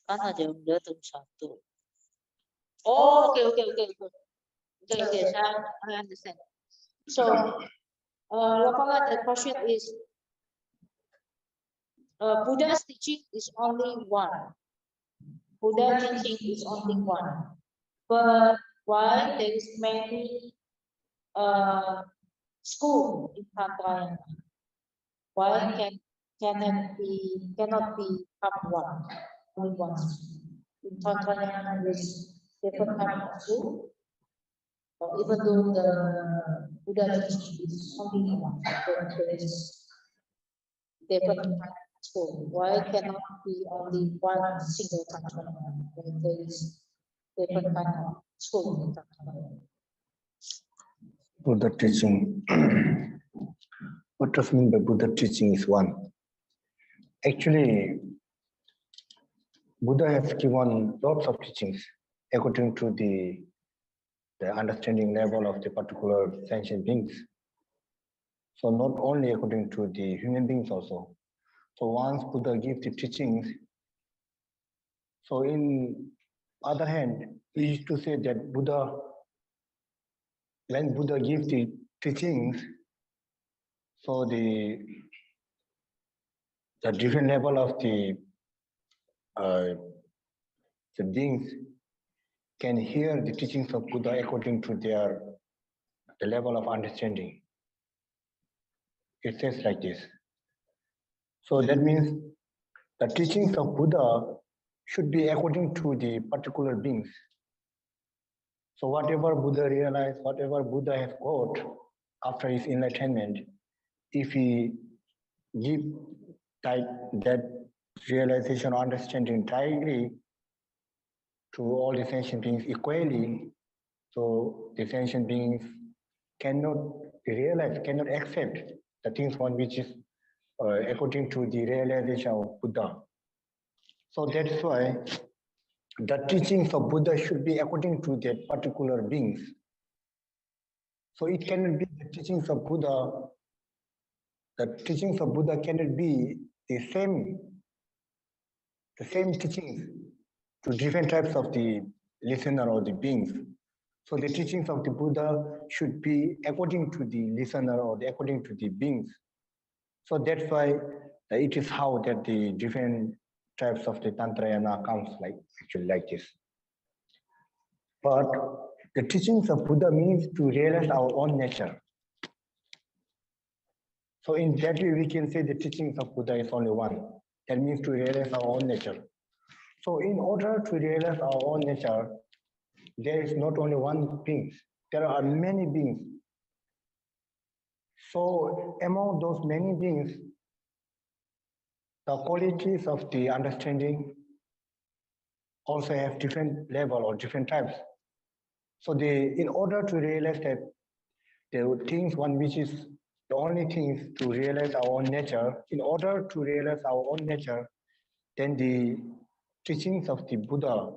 Kan ada udah terus satu. Oh, oke. Okay, I understand. So, Lopon, the question is, Buddha's teaching is only one. Buddha's teaching is only one. But why there is many school in Tantrayana? Why cannot be one? Only one. In Tantrayana there is different type of school. Even though the Buddha teaching is only one, but there is different type of school. Why cannot be only one single Tantrayana when there is different type of school in Tantrayana? Buddha teaching. What does mean by Buddha teaching is one? Actually, Buddha has given lots of teachings according to the understanding level of the particular sentient beings. So not only according to the human beings also. So once Buddha gives the teachings, so in other hand, we used to say that when Buddha gives the teachings, so the different level of the beings can hear the teachings of Buddha according to the level of understanding. It says like this. So that means the teachings of Buddha should be according to the particular beings. So whatever Buddha realized, whatever Buddha has got after his enlightenment, if he give that realization or understanding directly to all the sentient beings equally, so the sentient beings cannot realize, cannot accept the things one which is according to the realization of Buddha. So that's why the teachings of Buddha should be according to that particular beings. So it cannot be the teachings of Buddha. The teachings of Buddha cannot be the same teachings to different types of the listener or the beings. So the teachings of the Buddha should be according to the listener or according to the beings. So that's why it is how that the different types of the Tantrayana comes actually like this. But the teachings of Buddha means to realize our own nature. So in that way, we can say the teachings of Buddha is only one. That means to realize our own nature. So in order to realize our own nature, there is not only one being. There are many beings. So among those many beings, the qualities of the understanding also have different level or different types. So in order to realize that the things one which is the only things to realize our own nature, in order to realize our own nature, then the teachings of the Buddha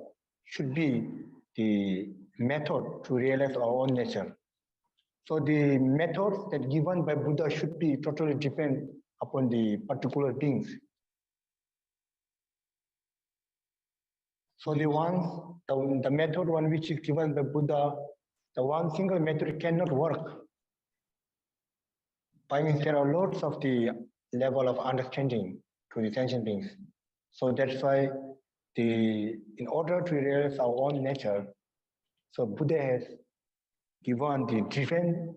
should be the method to realize our own nature. So the methods that given by Buddha should be totally depend upon the particular beings. So the method one which is given by Buddha, the one single method cannot work. By means there are lots of the level of understanding to the sentient beings. So that's why in order to realize our own nature, so Buddha has given the different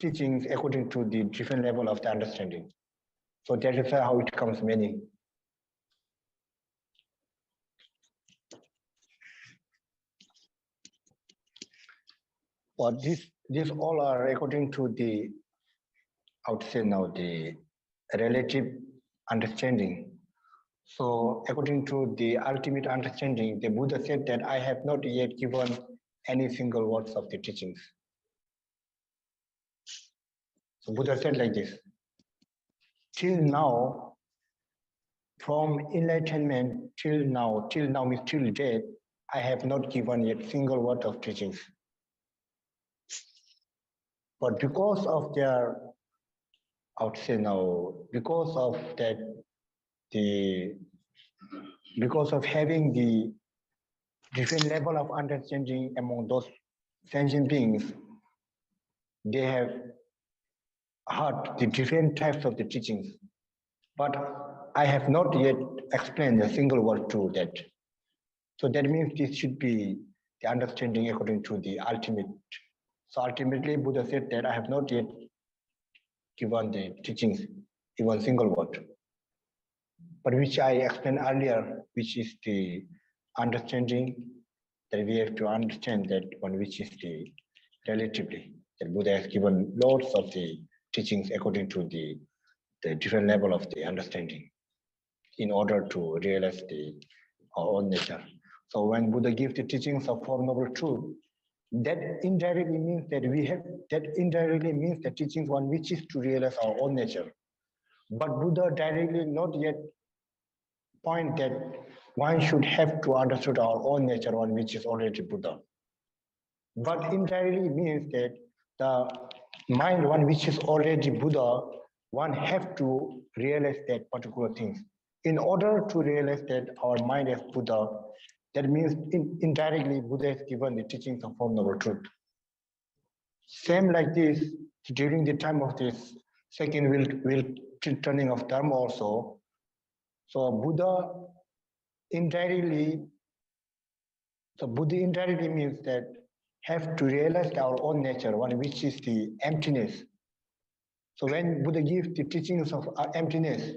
teachings according to the different level of the understanding. So that is how it comes many. But these all are according to the, I would say now, the relative understanding. So according to the ultimate understanding, the Buddha said that I have not yet given any single words of the teachings. So Buddha said like this, till now, from enlightenment till now means till death, I have not given yet single word of teachings. But because of their, I would say now, because of that, because of having the different level of understanding among those sentient beings, they have heard the different types of the teachings. But I have not yet explained a single word to that. So that means this should be the understanding according to the ultimate. So ultimately, Buddha said that I have not yet given the teachings, even single word. But which I explained earlier, which is the understanding that we have to understand that one which is the relatively. That Buddha has given lots of the teachings according to the different level of the understanding in order to realize our own nature. So when Buddha gives the teachings of Four Noble Truths, that indirectly means that the teachings one which is to realize our own nature. But Buddha directly not yet point that one should have to understand our own nature, one which is already Buddha. But indirectly means that the mind one which is already Buddha, one have to realize that particular things. In order to realize that our mind is Buddha, that means indirectly Buddha has given the teachings of Four Noble Truths. Same like this, during the time of this second wheel turning of Dharma also, so Buddha indirectly means that have to realize our own nature, one which is the emptiness. So when Buddha gives the teachings of emptiness,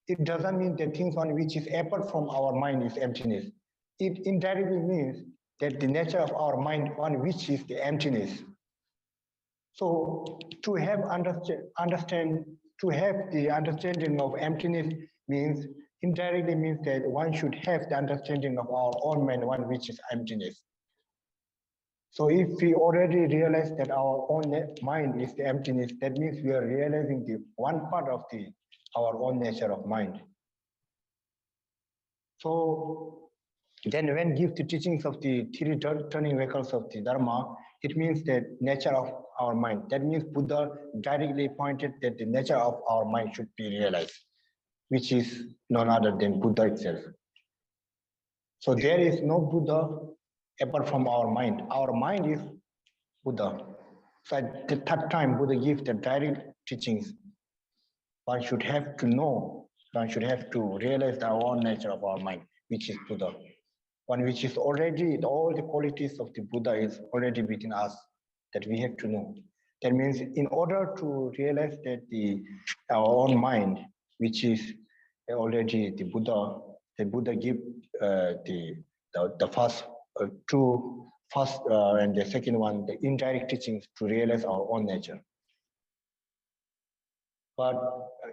it doesn't mean that things one which is apart from our mind is emptiness. It indirectly means that the nature of our mind, one which is the emptiness. So to have the understanding of emptiness means indirectly means that one should have the understanding of our own mind, one which is emptiness. So if we already realize that our own mind is the emptiness, that means we are realizing the one part of the our own nature of mind. So then when give the teachings of the three turning vehicles of the Dharma, it means that nature of our mind. That means Buddha directly pointed that the nature of our mind should be realized, which is none other than Buddha itself. So there is no Buddha apart from our mind. Our mind is Buddha. So at the third time, Buddha gives the direct teachings. One should have to know, one should have to realize the own nature of our mind, which is Buddha. One which is already, all the qualities of the Buddha is already within us, that we have to know. That means in order to realize that our own mind, which is already the Buddha give the first and the second one, the indirect teachings to realize our own nature. But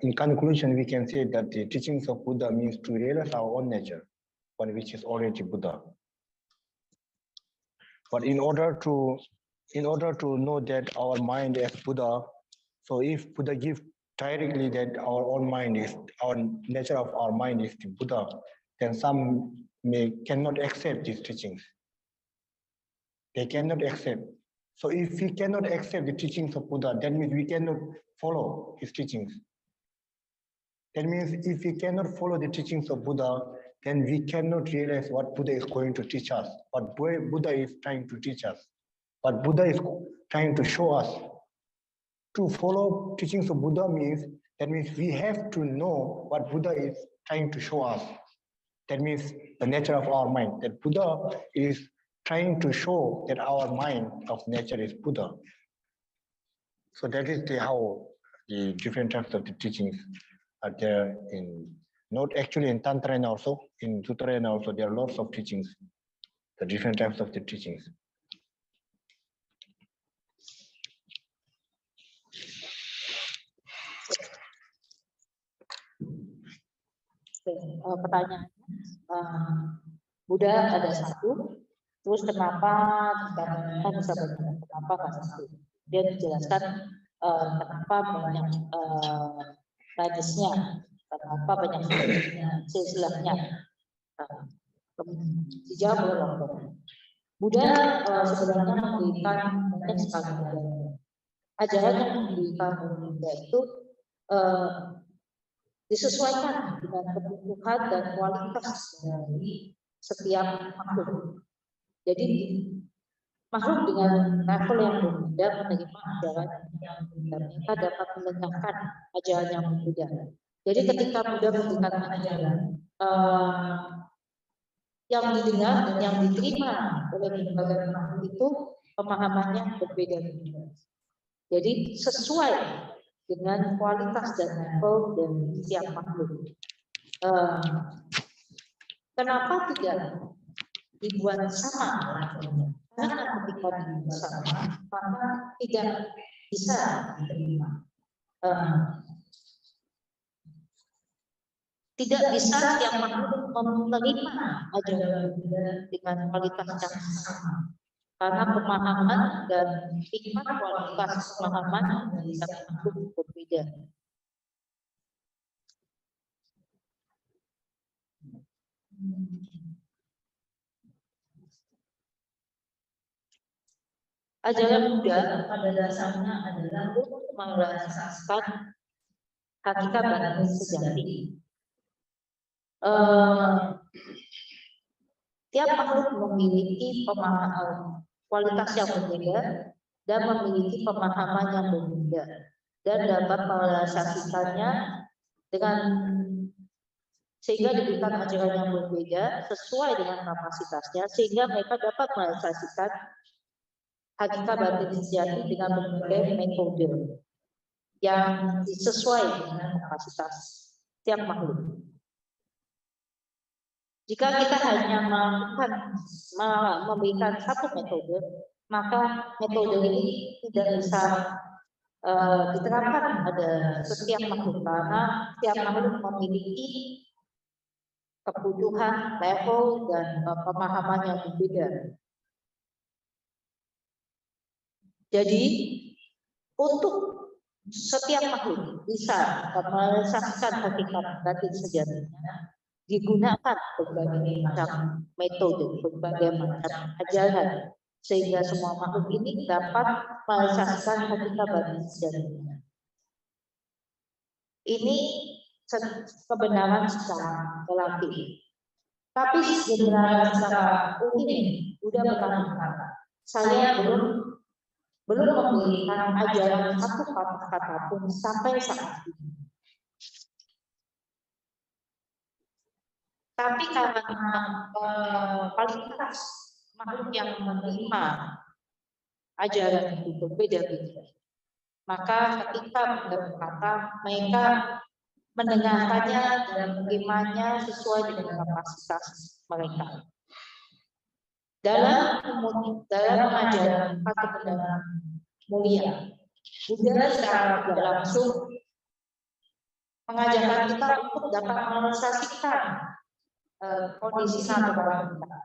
in conclusion, we can say that the teachings of Buddha means to realize our own nature, one which is already Buddha. But in order to know that our mind is Buddha, so if Buddha gives directly that our own mind is, our nature of our mind is the Buddha, then some cannot accept these teachings. They cannot accept. So if we cannot accept the teachings of Buddha, that means we cannot follow his teachings. That means if we cannot follow the teachings of Buddha, then we cannot realize what Buddha is going to teach us, what Buddha is trying to teach us, what Buddha is trying to show us. To follow teachings of Buddha means, that means we have to know what Buddha is trying to show us. That means the nature of our mind, that Buddha is trying to show that our mind of nature is Buddha. So that is how the different types of the teachings are there in, not actually in Tantra and also, in Sutra and also, there are lots of teachings, the different types of the teachings. Pertanyaannya, Buddha ada satu, terus kenapa kita bisa banyak, kenapa nggak satu? Dia dijelaskan kenapa banyak rajasnya, kenapa banyak silsilahnya. Dijawab oleh Lopon. Buddha sebenarnya memberikan banyak sekali ajaran yang diberikan oleh Buddha itu disesuaikan dengan kebutuhan dan kualitas dari setiap makhluk. Jadi makhluk dengan level yang berbeda menerima ajaran yang berbeda. Mereka dapat mendengarkan ajaran yang berbeda. Jadi ketika Buddha memberikan ajaran yang didengar dan yang diterima oleh berbagai makhluk itu pemahamannya berbeda-beda. Jadi sesuai dengan kualitas dan level dari setiap makhluk. Kenapa tidak dibuat sama levelnya? Karena ketika dibuat sama, maka tidak bisa diterima. Tidak bisa setiap makhluk menerima ajaran dengan kualitas yang sama. Karena pemahaman dan tingkat kualitas pemahaman dari setiap makhluk berbeda. Ajaran Buddha pada dasarnya adalah untuk merasakan hakikat batin sejati. Tiap makhluk memiliki pemahaman kualitas yang berbeda dan memiliki pemahaman yang berbeda dan dapat merealisasikannya dengan sehingga diberikan ajaran yang berbeda sesuai dengan kapasitasnya sehingga mereka dapat merealisasikan hakikat batin sejati dengan berbagai metode yang sesuai dengan kapasitas tiap makhluk. Jika kita hanya memberikan satu metode, maka metode ini tidak bisa diterapkan pada setiap makhluk karena setiap makhluk memiliki kebutuhan, level, dan pemahaman yang berbeda. Jadi untuk setiap makhluk bisa merasakan hakikat batin sejatinya, digunakan berbagai macam metode, berbagai macam ajaran, sehingga semua makhluk ini dapat merasakan hakikat batin sejatinya. Ini kebenaran secara relatif. Tapi kebenaran secara umum udah berkata, saya belum memberikan ajaran satu kata pun sampai saat ini. Tapi karena kualitas makhluk yang menerima ajaran itu berbeda-beda, maka ketika berkata mereka mendengarkannya dan menerimanya sesuai dengan kapasitas mereka. Dalam mengajarkan kebenaran mulia, Buddha secara tidak langsung mengajarkan kita untuk dapat merealisasikan kondisi natural kita.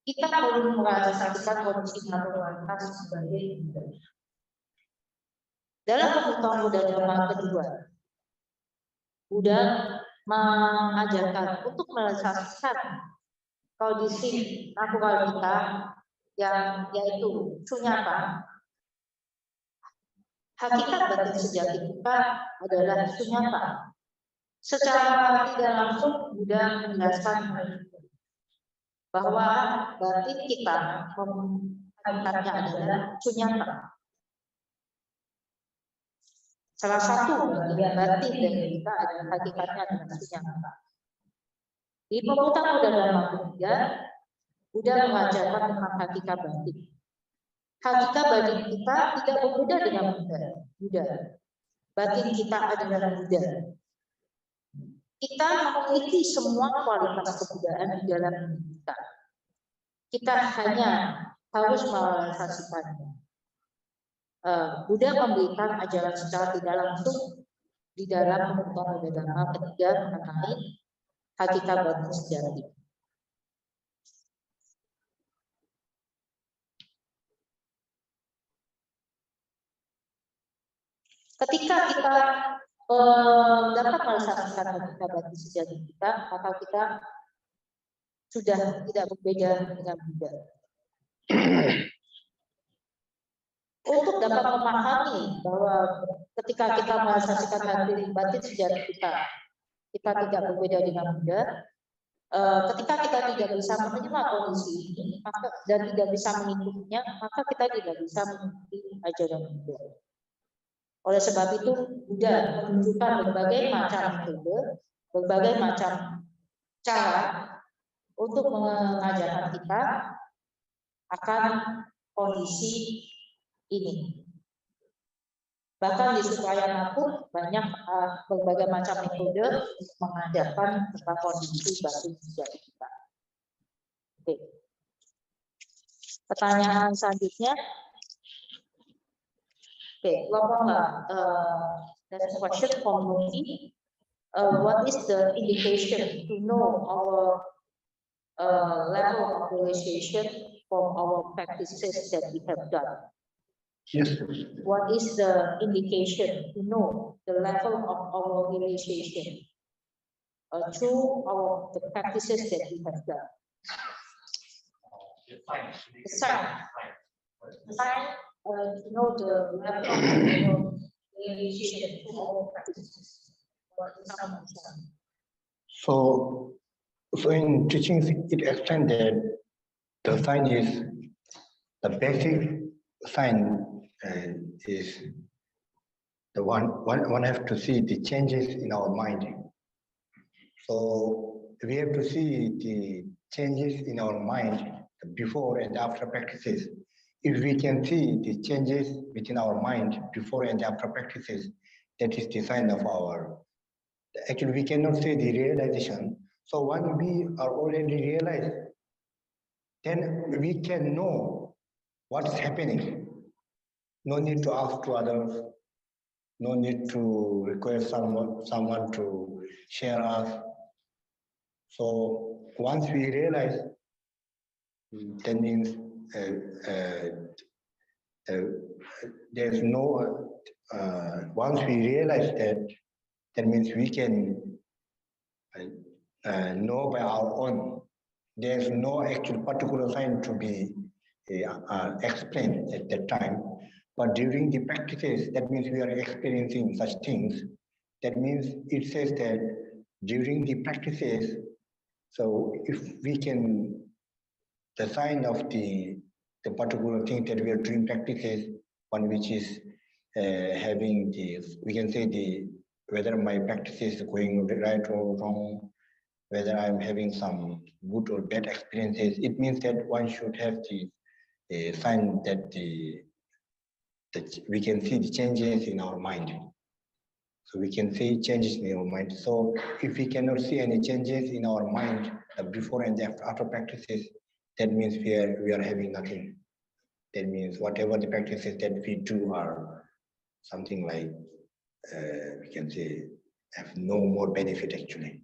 Kita perlu merealisasikan kondisi natural kita sebagai Buddha. Dalam pengetahuan Buddha Dharma kedua, Buddha mengajarkan untuk merealisasikan kondisi natural kita yang yaitu sunyata. Hakikat batin sejati kita adalah sunyata. Secara tidak langsung Buddha menjelaskan bahwa batin kita hakikatnya adalah sunyata. Salah satu bagian batin dari kita adalah hakikatnya adalah sunyata. Di pemutaran Buddha Dharma ketiga, Buddha mengajarkan tentang hakikat batin. Hakikat batin kita tidak berbeda dengan Buddha. Batin kita adalah Buddha. Kita memiliki semua kualitas kebudayaan di dalam diri kita. Kita hanya harus merealisasikannya. Buddha memberikan ajaran secara tidak langsung di dalam pemutaran Buddha Dharma ketiga mengenai hakikat batin sejati. Ketika kita dapat merasakan hakikat batin sejati kita, maka kita sudah tidak berbeda dengan Buddha. Untuk dapat memahami bahwa ketika kita merasakan hakikat batin sejati kita tidak berbeda dengan Buddha. Ketika kita tidak bisa menerima kondisi ini, maka dan tidak bisa mengikutinya, maka kita tidak bisa mengikuti ajaran Buddha. Oleh sebab itu, Buddha menunjukkan berbagai macam metode, berbagai macam cara untuk mengajarkan kita akan kondisi ini. Bahkan di Sutrayana pun banyak berbagai macam metode untuk mengajarkan tentang kondisi batin sejati kita. Oke. Pertanyaan selanjutnya. Okay, Lopon, there's a question from Dorji. What is the indication to know our level of realization from our practices that we have done? Yes. What is the indication to know the level of our realization through the practices that we have done? The sign. To know the level of realization to our practices. So in teachings, it explained that the sign is the basic sign is the one have to see the changes in our mind. So we have to see the changes in our mind before and after practices. If we can see the changes within our mind before and after practices, that is the sign of our. Actually, we cannot say the realization. So when we are already realized, then we can know what's happening. No need to ask to others. No need to request someone to share us. So once we realize, that means there's no once we realize that, that means we can know by our own. There's no actual particular sign to be explained at that time. But during the practices, that means we are experiencing such things. That means it says that during the practices, so if we can, the sign of the particular thing that we are doing practices, one which is having the, we can say the, whether my practice is going right or wrong, whether I'm having some good or bad experiences, it means that one should have the sign that that we can see the changes in our mind. So we can see changes in our mind. So if we cannot see any changes in our mind, the before and after practices, that means we are having nothing. That means whatever the practices that we do are something like, we can say, have no more benefit actually.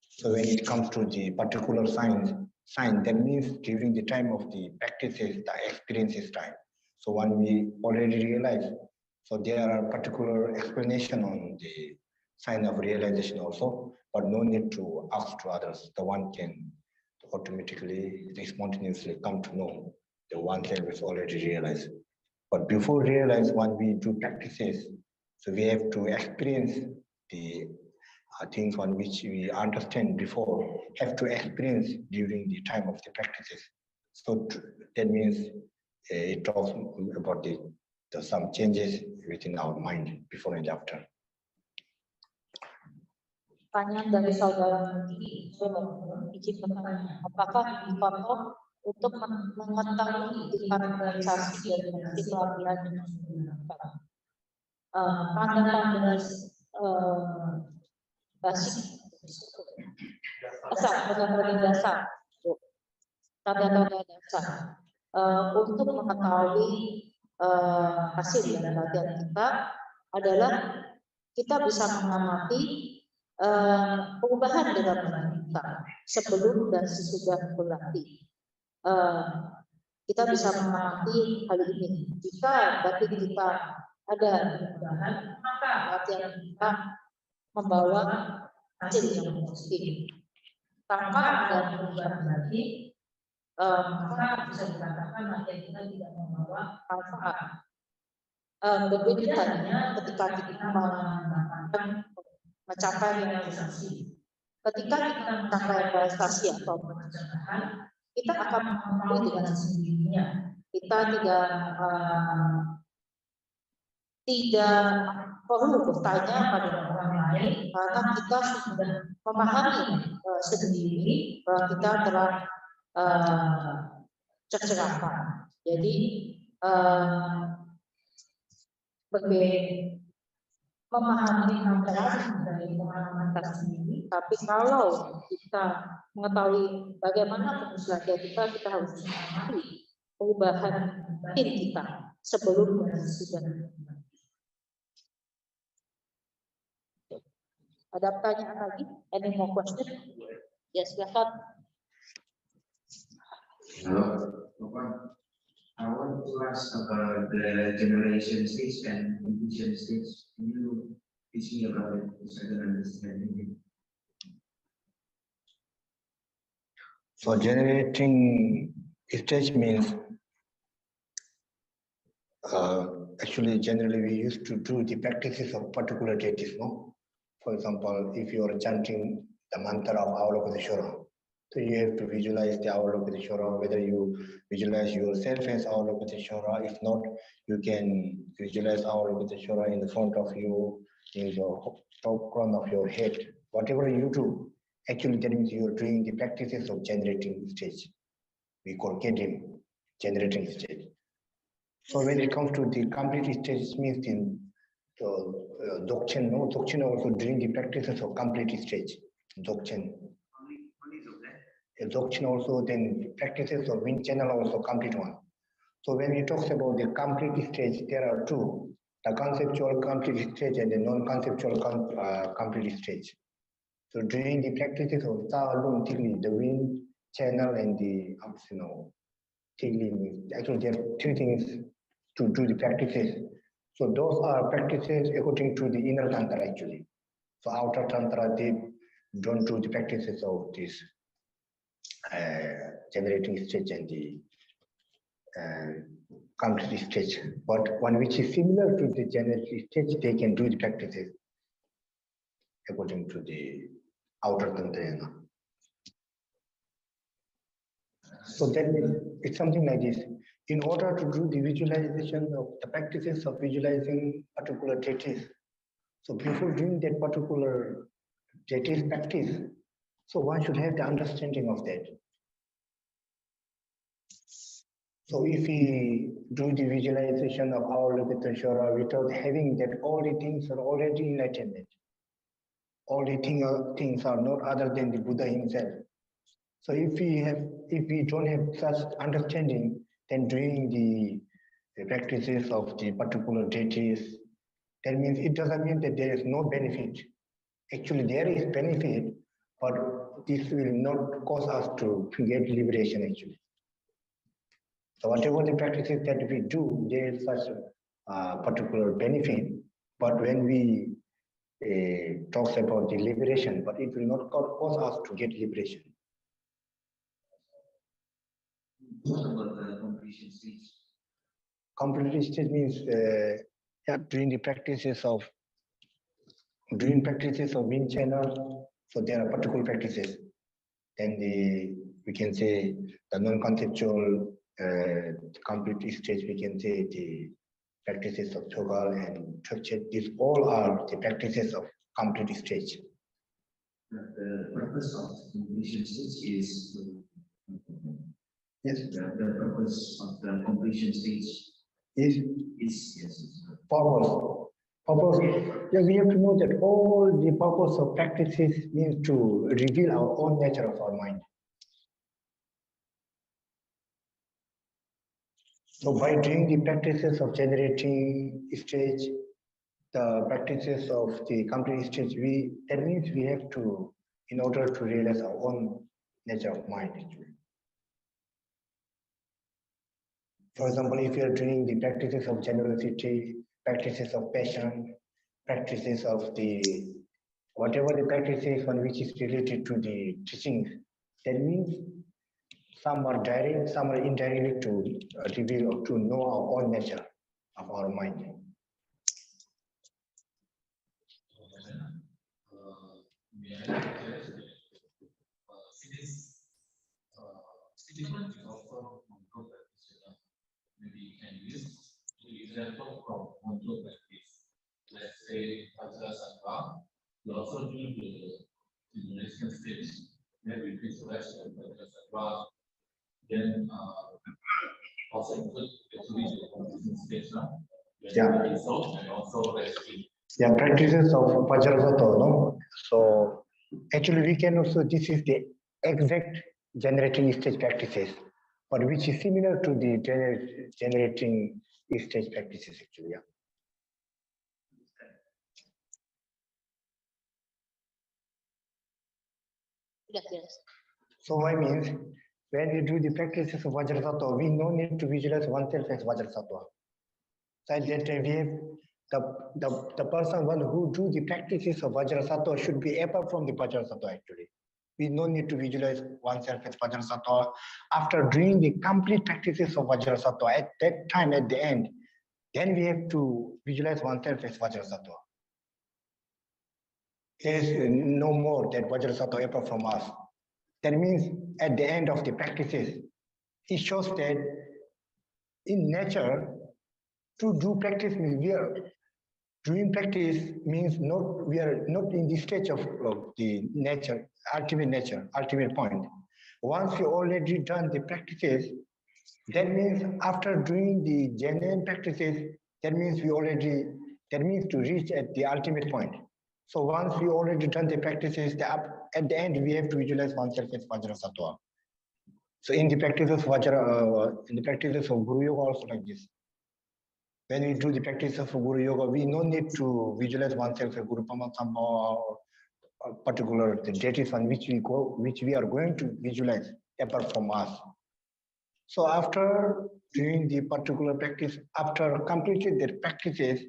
So when it comes to the particular sign, that means during the time of the practices, the experiences time. So when we already realize, so there are particular explanation on the sign of realization also, but no need to ask to others. The one can automatically, spontaneously come to know the oneself is already realized. But before realize, when we do practices, so we have to experience the things on which we understand before, have to experience during the time of the practices. So that means it talks about the some changes within our mind before and after. Pertanyaan dari saudara ini, izin bertanya, apakah dipotong untuk mengetahui karakterisasi dari pelatihan yang sudah dilakukan? Tanda-tanda basic, tanda-tanda dasar untuk mengetahui hasil dari latihan kita adalah kita bisa mengamati perubahan dalam diri kita sebelum dan sesudah berlatih. Kita bisa mengamati hal ini. Jika batin kita ada perubahan, maka latihan kita membawa hasil yang positif. Tanpa ada perubahan lagi, maka bisa dikatakan latihan kita tidak membawa manfaat. Berbeda halnya ketika kita mencapai realisasi. Ketika kita mencapai realisasi atau pencegahan, kita akan mengetahui dengan sendirinya. Kita tidak perlu bertanya pada orang lain karena kita sudah memahami sendiri bahwa kita telah tercerahkan. Jadi memahami manfaat dari pengalaman kita sendiri. Tapi kalau kita mengetahui bagaimana latihan kita harus mengamati perubahan batin kita sebelum dan sesudah. Ada pertanyaan lagi? Any more question? Yes, silakan. Hello, Lopon. I want to ask about the generation stage and infusion stage. Can you teach me about it so I can understand it? So generating stage means actually generally we used to do the practices of particular deities, no? For example, if you are chanting the mantra of Avalokiteshvara, so you have to visualize the Avalokiteshvara, whether you visualize yourself as Avalokiteshvara. If not, you can visualize Avalokiteshvara in the front of you, in the top corner of your head. Whatever you do, actually that means you are doing the practices of generating stage. We call Kedim, generating stage. So when it comes to the complete stage, it means in Dokchen, no? Dokchen also doing the practices of complete stage. Dokchen. Dokchen also then practices of wind channel also complete one. So when we talk about the complete stage, there are two: the conceptual complete stage and the non-conceptual complete stage. So during the practices of Ta'alum, the wind channel and the Tigli, actually there are three things to do the practices. So those are practices according to the inner tantra actually. So outer tantra, they don't do the practices of this generating stage and the complete stage. But one which is similar to the generating stage, they can do the practices according to the outer tantra. So then it's something like this. In order to do the visualization of the practices of visualizing particular deities, so before doing that particular deities practice, so one should have the understanding of that. So if we do the visualization of our Avalokiteshvara without having that all the things are already enlightenment, all the things are not other than the Buddha himself. So if we don't have such understanding, then doing the practices of the particular deities, that means it doesn't mean that there is no benefit. Actually, there is benefit, but this will not cause us to get liberation actually. So whatever the practices that we do, there is such a particular benefit, but when we talk about the liberation, but it will not cause us to get liberation. What about the completion stage? Completion stage means doing practices of wind channel. So there are particular practices. Then we can say the non-conceptual complete stage. We can say the practices of Chogal and Chokchet. These all are the practices of complete stage. The purpose of completion stage is yes. The purpose of the completion stage is yes. Purpose. Yeah, we have to know that all the purpose of practices means to reveal our own nature of our mind. So by doing the practices of generating stage, the practices of the complete stage, that means we have to, in order to realize our own nature of mind actually. For example, if you are doing the practices of generosity, practices of passion, practices of the whatever the practices one which is related to the teachings, that means some are direct, some are indirectly to reveal or to know our own nature of our mind. Maybe you can use the example from control practice. Let's say Dharmadesana, you also do the simulation stage. Then we visualize the Dharmadesana. Then also include actually the completion stage now. Yeah. And also resting. Yeah, practices of Vajrasattva, no? So actually we can also, this is the exact generating stage practices, but which is similar to the generating stage practices actually, yeah. Yes. So I mean, when we do the practices of Vajrasattva, we no need to visualize oneself as Vajrasattva. So at that time we have the person one who do the practices of Vajrasattva should be apart from the Vajrasattva actually. We no need to visualize oneself as Vajrasattva. After doing the complete practices of Vajrasattva, at that time, at the end, then we have to visualize oneself as Vajrasattva. There is no more that Vajrasattva apart from us. That means at the end of the practices, it shows that in nature, to do practice means we are doing practice means we are not in the stage of the nature, ultimate point. Once you already done the practices, that means after doing the genuine practices, that means to reach at the ultimate point. So once we already done the practices, at the end we have to visualize oneself as Vajrasattva. So in the practices of Guru Yoga also like this. When we do the practice of Guru Yoga, we no need to visualize oneself as Guru Pamasambha or particular the deities on which we are going to visualize apart from us. So after doing the particular practice, after completing their practices,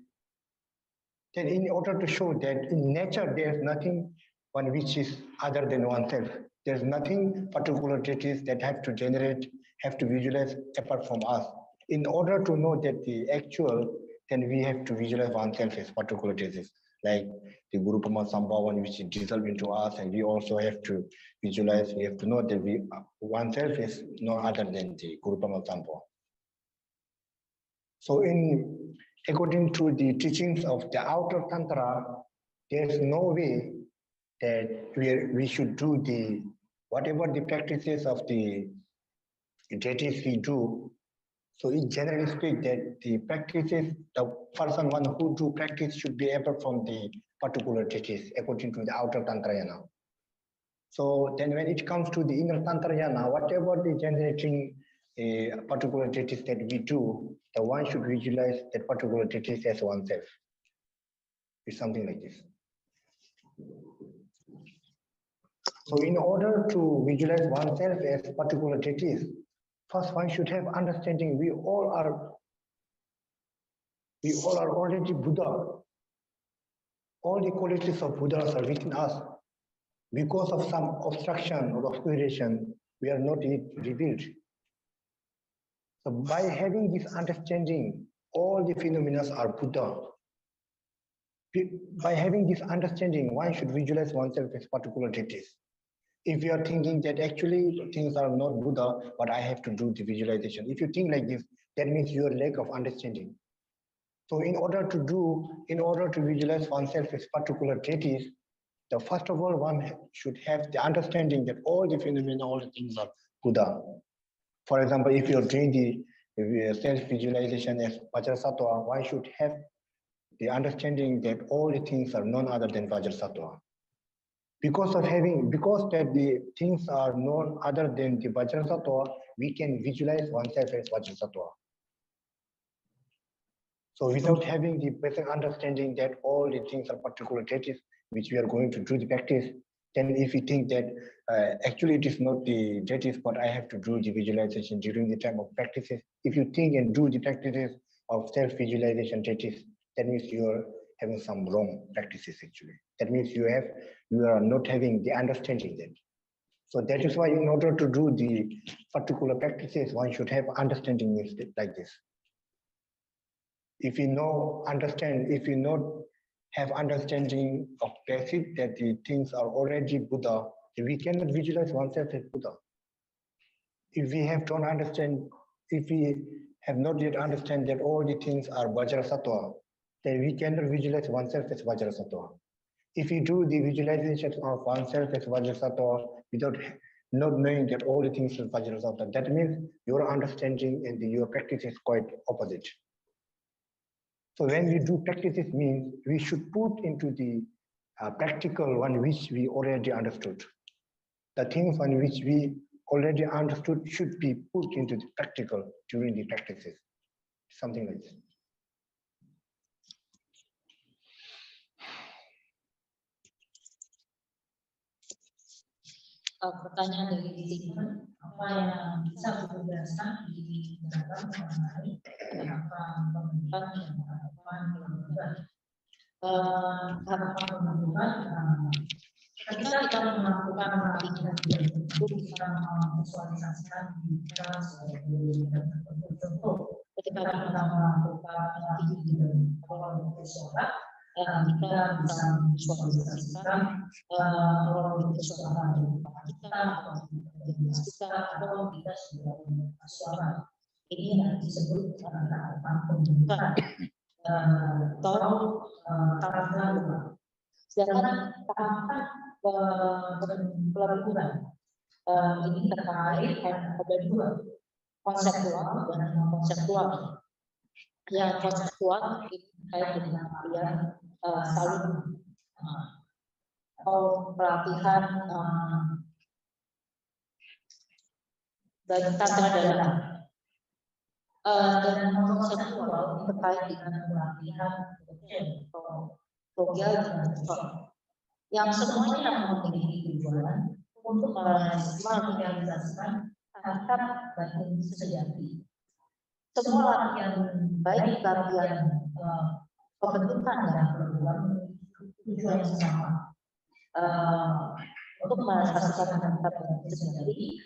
then in order to show that in nature there is nothing one which is other than oneself. There's nothing particular traits that have to generate, have to visualize apart from us. In order to know that the actual, then we have to visualize oneself as particular traits, like the Guru Pama Sambhavan which is dissolved into us, and we also have to visualize, we have to know that we oneself is no other than the Guru Pama Sambhavan. So according to the teachings of the outer Tantra, there's no way that we should do the whatever the practices of the deities we do. So in generally speak that the practices, the person one who do practice should be able from the particular deities according to the outer Tantrayana. So then when it comes to the inner Tantrayana, whatever the generating particular deities that we do, the one should visualize that particular deities as oneself. It's something like this. So in order to visualize oneself as particular deities, first one should have understanding we all are already Buddha. All the qualities of Buddha are within us. Because of some obstruction or obscuration, we are not yet revealed. So by having this understanding, all the phenomena are Buddha. By having this understanding, one should visualize oneself as particular deities. If you are thinking that actually things are not Buddha, but I have to do the visualization. If you think like this, that means your lack of understanding. So in order to visualize oneself as particular deities, the first of all, one should have the understanding that all the phenomena, all the things are Buddha. For example, if you're doing the self-visualization as Vajrasattva, one should have the understanding that all the things are none other than Vajrasattva. Because that the things are none other than the Vajrasattva, we can visualize oneself as Vajrasattva. So without having the basic understanding that all the things are particular deities, which we are going to do the practice, then if we think that actually it is not the deities, but I have to do the visualization during the time of practices. If you think and do the practices of self-visualization deities, that means you are having some wrong practices actually. That means you are not having the understanding then. So that is why in order to do the particular practices, one should have understanding like this. If you not have understanding of basic that the things are already Buddha, we cannot visualize oneself as Buddha. If we have not yet understand that all the things are Vajrasattva, then we cannot visualize oneself as Vajrasattva. If you do the visualization of oneself as Vajrasattva without not knowing that all the things are Vajrasattva, that means your understanding and your practice is quite opposite. So when we do practices means we should put into the practical one which we already understood. The things on which we already understood should be put into the practical during the practices. Something like this. Pertanyaan dari Steven, apa yang bisa dijelaskan di dalam mengenai harapan pembentukan dan harapan keluarga. Harapan pembentukan, ketika kita melakukan latihan itu bisa memvisualisasikan kita sebagai contoh. Ketika kita melakukan latihan pola suara, kita bisa memvisualisasikan pola suara kita atau kita sebagai suara. Ini yang disebut harapan pembentukan atau tahapan. Sedangkan tahapan pelabuhan ini terkait ada dua, konseptual dan non konseptual. Yang konseptual ini terkait dengan kalian saling pelatihan dan tantra dalam. Dan non konseptual terkait dengan pelatihan togel dan sol, yang semuanya memiliki tujuan untuk merealisasikan hakikat batin sejati. semua latihan baik latihan pembentukan dan perbuatan tujuan yang sama untuk merealisasikan harapan sendiri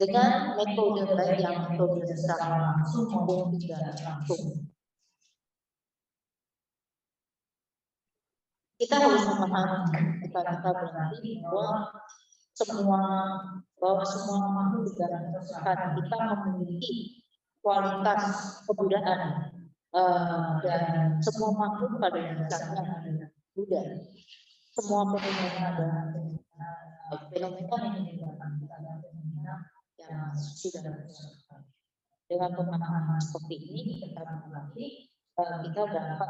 dengan metode baik yang metode secara langsung maupun tidak langsung. Kita harus memahami ketika kita berarti bahwa semua makhluk dan kita memiliki kualitas kebudayaan dan semua makhluk pada dasarnya adalah Buddha. Semua fenomena adalah fenomena yang sudah berjalan. Dengan pemahaman seperti ini kita berarti kita dapat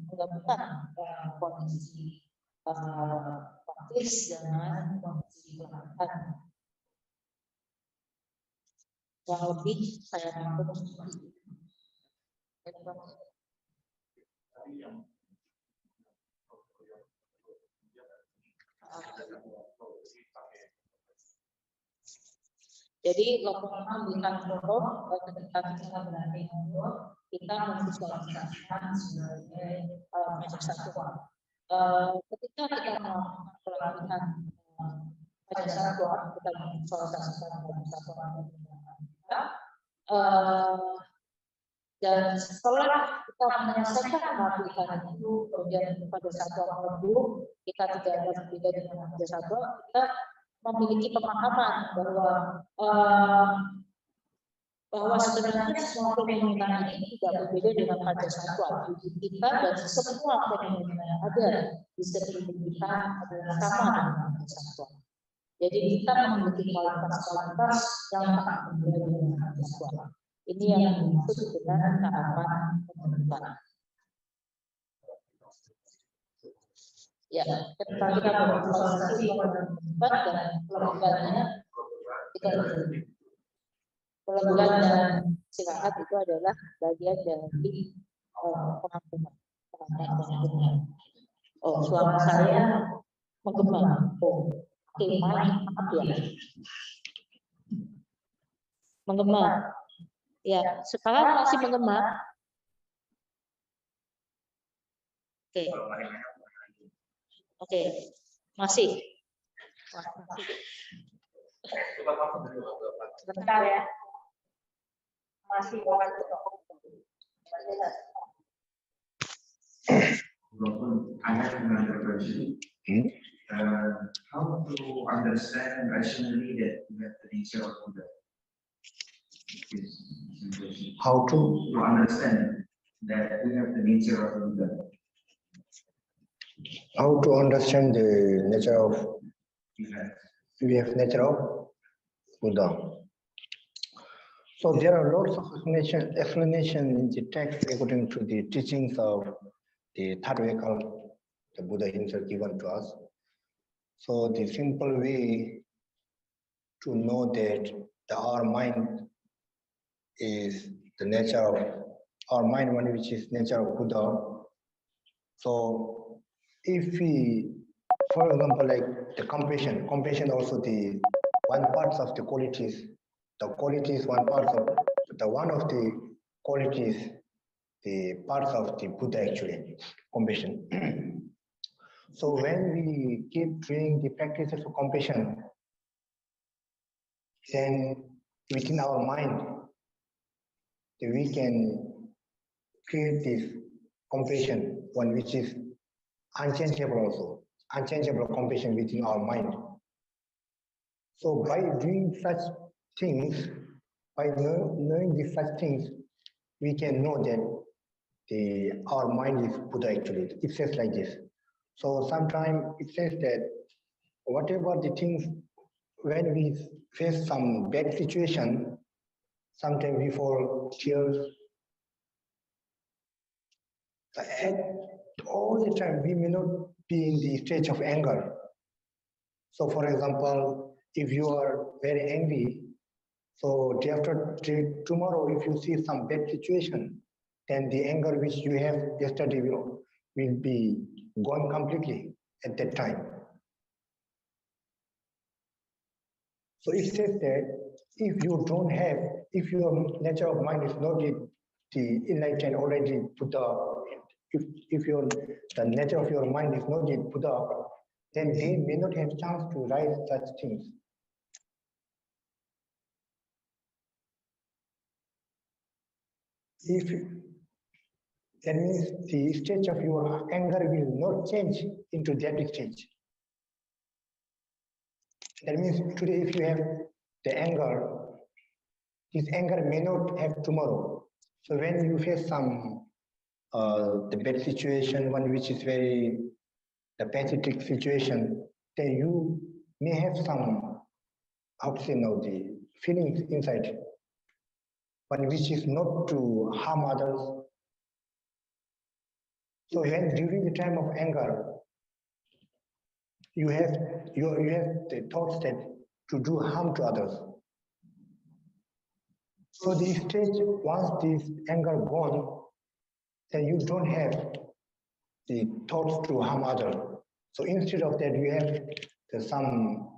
menggabungkan kondisi praktis dengan kondisi pelatihan. Yang lebih saya mampu seperti itu. Jadi Lopon memberikan contoh ketika kita berlatih ngobrol, kita memvisualisasikan sebagai macam satwa. Ketika kita melakukan pelatihan macam satwa, kita memvisualisasikan macam satwa dan setelah kita menyelesaikan pelatihan itu, kemudian pada satwa melebu, kita tidak ada berbeda dengan pada satwa, kita memiliki pemahaman bahwa sebenarnya semua fenomena ini tidak berbeda dengan pada satwa. Kita dan semua fenomena yang ada di sekeliling kita adalah sama dengan pada satwa. Jadi kita memiliki kualitas-kualitas yang tak berbeda dengan pada satwa. Ini yang dimaksud dengan tahapan pembentukan. Ya, ketika kita berkonsultasi dan pelanggannya pelanggan dan istirahat itu adalah bagian dari pengampunan. Oh, suara saya menggema. Oh, oke, maaf ya. Menggema. Ya, sekarang masih menggema. Oke. Oke, masih. Wah, masih. Sebentar ya. Masih boleh I have another question. How to understand rationally that we have the nature of Buddha? How to understand that we have the nature of Buddha? How to understand the nature of nature of Buddha? So there are lots of explanation in the text according to the teachings of the third vehicle, the Buddha himself given to us. So the simple way to know that our mind is the nature of our mind, one which is nature of Buddha. So if we, for example, like the compassion also the one part of the qualities. The quality is one part of one of the qualities, the parts of the Buddha actually, compassion. So when we keep doing the practices of compassion, then within our mind, we can create this compassion, one which is unchangeable also, unchangeable compassion within our mind. So by doing such things, by knowing these such things, we can know that our mind is Buddha actually. It says like this. So sometimes it says that whatever the things, when we face some bad situation, sometimes we fall tears. And all the time we may not be in the stage of anger. So for example, if you are very angry, so day after tomorrow, if you see some bad situation, then the anger which you have yesterday will be gone completely at that time. So it says that if you don't have if your nature of mind is not yet the enlightened already Buddha, if the nature of your mind is not yet Buddha, then they may not have chance to write such things. If that means the stage of your anger will not change into that stage. That means today if you have the anger, this anger may not have tomorrow. So when you face some the bad situation, one which is very pathetic situation, then you may have some, how to say now, the feelings inside, one which is not to harm others. So when during the time of anger, you have the thoughts that to do harm to others. So the stage, once this anger gone, then you don't have the thoughts to harm others. So instead of that, you have some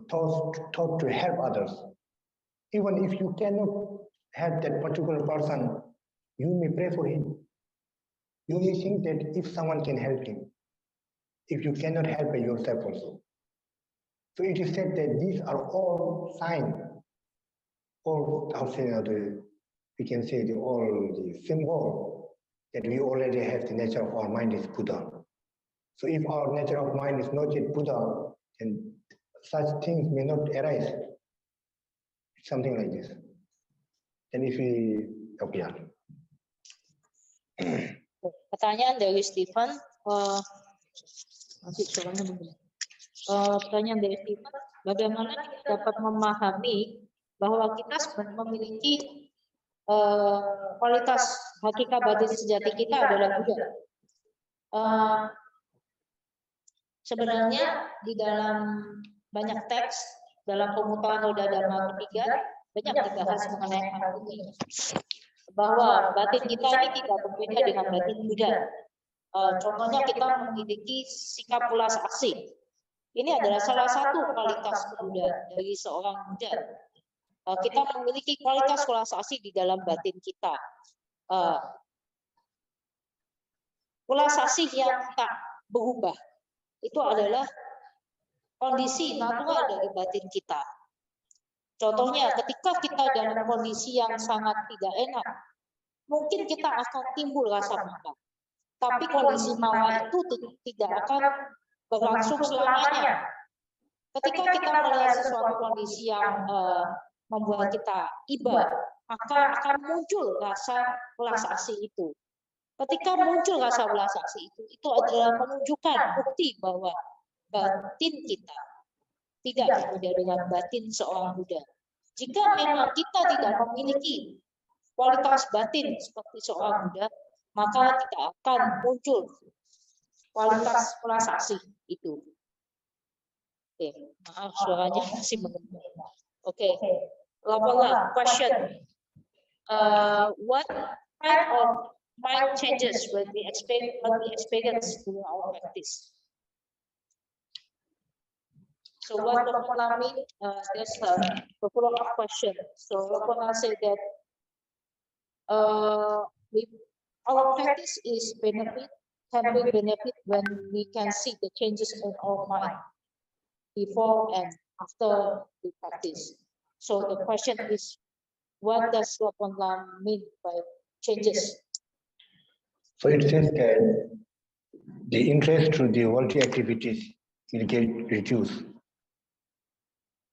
thought to help others. Even if you cannot help that particular person, you may pray for him. You may think that if someone can help him, if you cannot help by yourself also. So it is said that these are all signs, or how say we can say all the symbol that we already have the nature of our mind is Buddha. So if our nature of mind is not yet Buddha, then such things may not arise. Something like this. Then if we, okay. Pertanyaan dari Stephen, pertanyaan dari Stephen, bagaimana kita dapat memahami bahwa kita sebenarnya memiliki kualitas hakikat batin sejati kita adalah Buddha. Sebenarnya di dalam banyak teks dalam pemutaran roda Dharma ketiga banyak dibahas mengenai hal ini, bahwa batin kita ini tidak berbeda dengan batin Buddha. Contohnya kita memiliki sikap ulas asih. Ini adalah salah satu kualitas Buddha dari seorang Buddha. Kita memiliki kualitas ulas asih di dalam batin kita. Ulas asih yang tak berubah itu adalah kondisi natural dari batin kita. Contohnya, ketika kita dalam kondisi yang sangat tidak enak, mungkin kita akan timbul rasa marah. Tapi kondisi marah itu tidak akan berlangsung selamanya. Ketika kita melihat sesuatu kondisi yang membuat kita iba, maka akan muncul rasa ulas asih itu. Ketika muncul rasa ulas asih itu adalah menunjukkan bukti bahwa batin kita tidak berbeda dengan batin seorang Buddha. Jika memang kita tidak memiliki kualitas batin seperti seorang Buddha, maka tidak akan muncul kualitas ulas asih itu. Oke, maaf suaranya masih menggembang. Oke, Lopon, question. What kind of mind changes when we experience during our practice? So what Lopon mean? There's a follow-up question. So Lopon said that our practice is can bring benefit when we can see the changes in our mind before and after we practice. So the question is, what does Lopon mean by changes? So it says that the interest to the worldly activities will get reduced.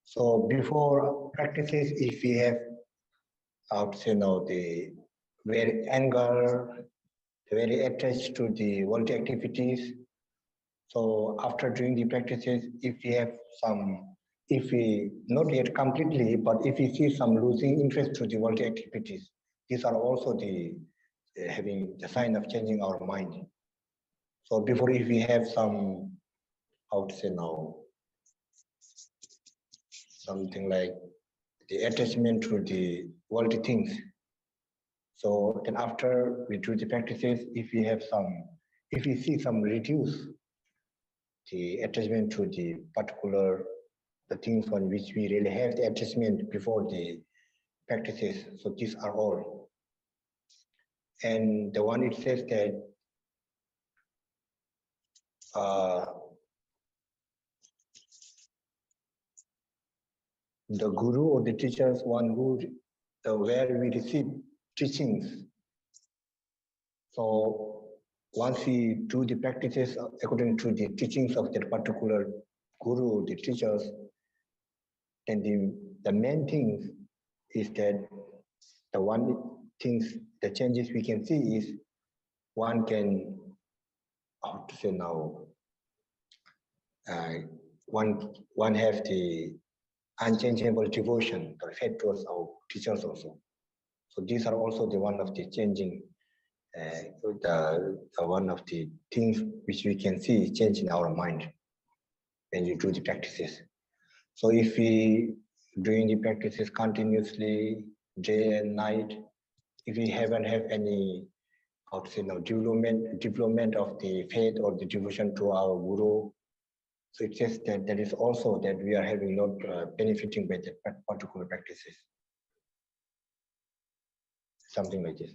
So before practices, if we have, I would say now, the very anger, very attached to the worldly activities. So after doing the practices, if we have some, if we not yet completely, but if we see some losing interest to the worldly activities, these are also the having the sign of changing our mind. So before, if we have some, how to say now, something like the attachment to the worldly things. So then after we do the practices, if we have some, if we see some reduce the attachment to the particular, the things on which we really have the attachment before the practices. So these are all. And the one it says that the guru or the teacher is one who where we receive teachings. So once we do the practices according to the teachings of that particular guru, the teachers, then the main thing is that the changes we can see is one can, how to say now, one have the unchangeable devotion or faith towards our teachers also. So these are also the one of the changing, one of the things which we can see change in our mind when you do the practices. So if we doing the practices continuously, day and night, if we haven't have any, how to say now, development of the faith or the devotion to our guru, so it says that there is also that we are having not benefiting by that particular practices. Something like this.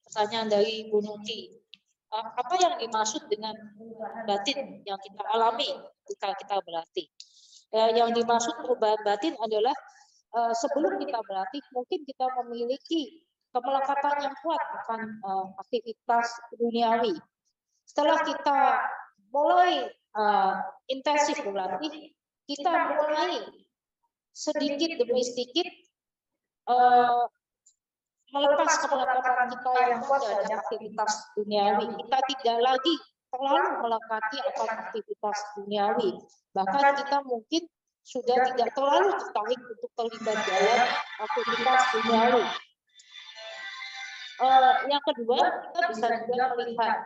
Pertanyaan dari Bu Nuti, apa yang dimaksud dengan perubahan batin yang kita alami ketika kita berlatih? Yang dimaksud perubahan batin adalah sebelum kita berlatih mungkin kita memiliki kemelekatan yang kuat akan aktivitas duniawi. Setelah kita mulai intensif berlatih, kita mulai sedikit demi sedikit melepas kemelekatan kita yang kuat dari aktivitas duniawi. Kita tidak lagi terlalu melekati akan aktivitas duniawi. Bahkan kita mungkin sudah tidak terlalu tertarik untuk terlibat dalam aktivitas duniawi. Yang kedua, kita bisa juga melihat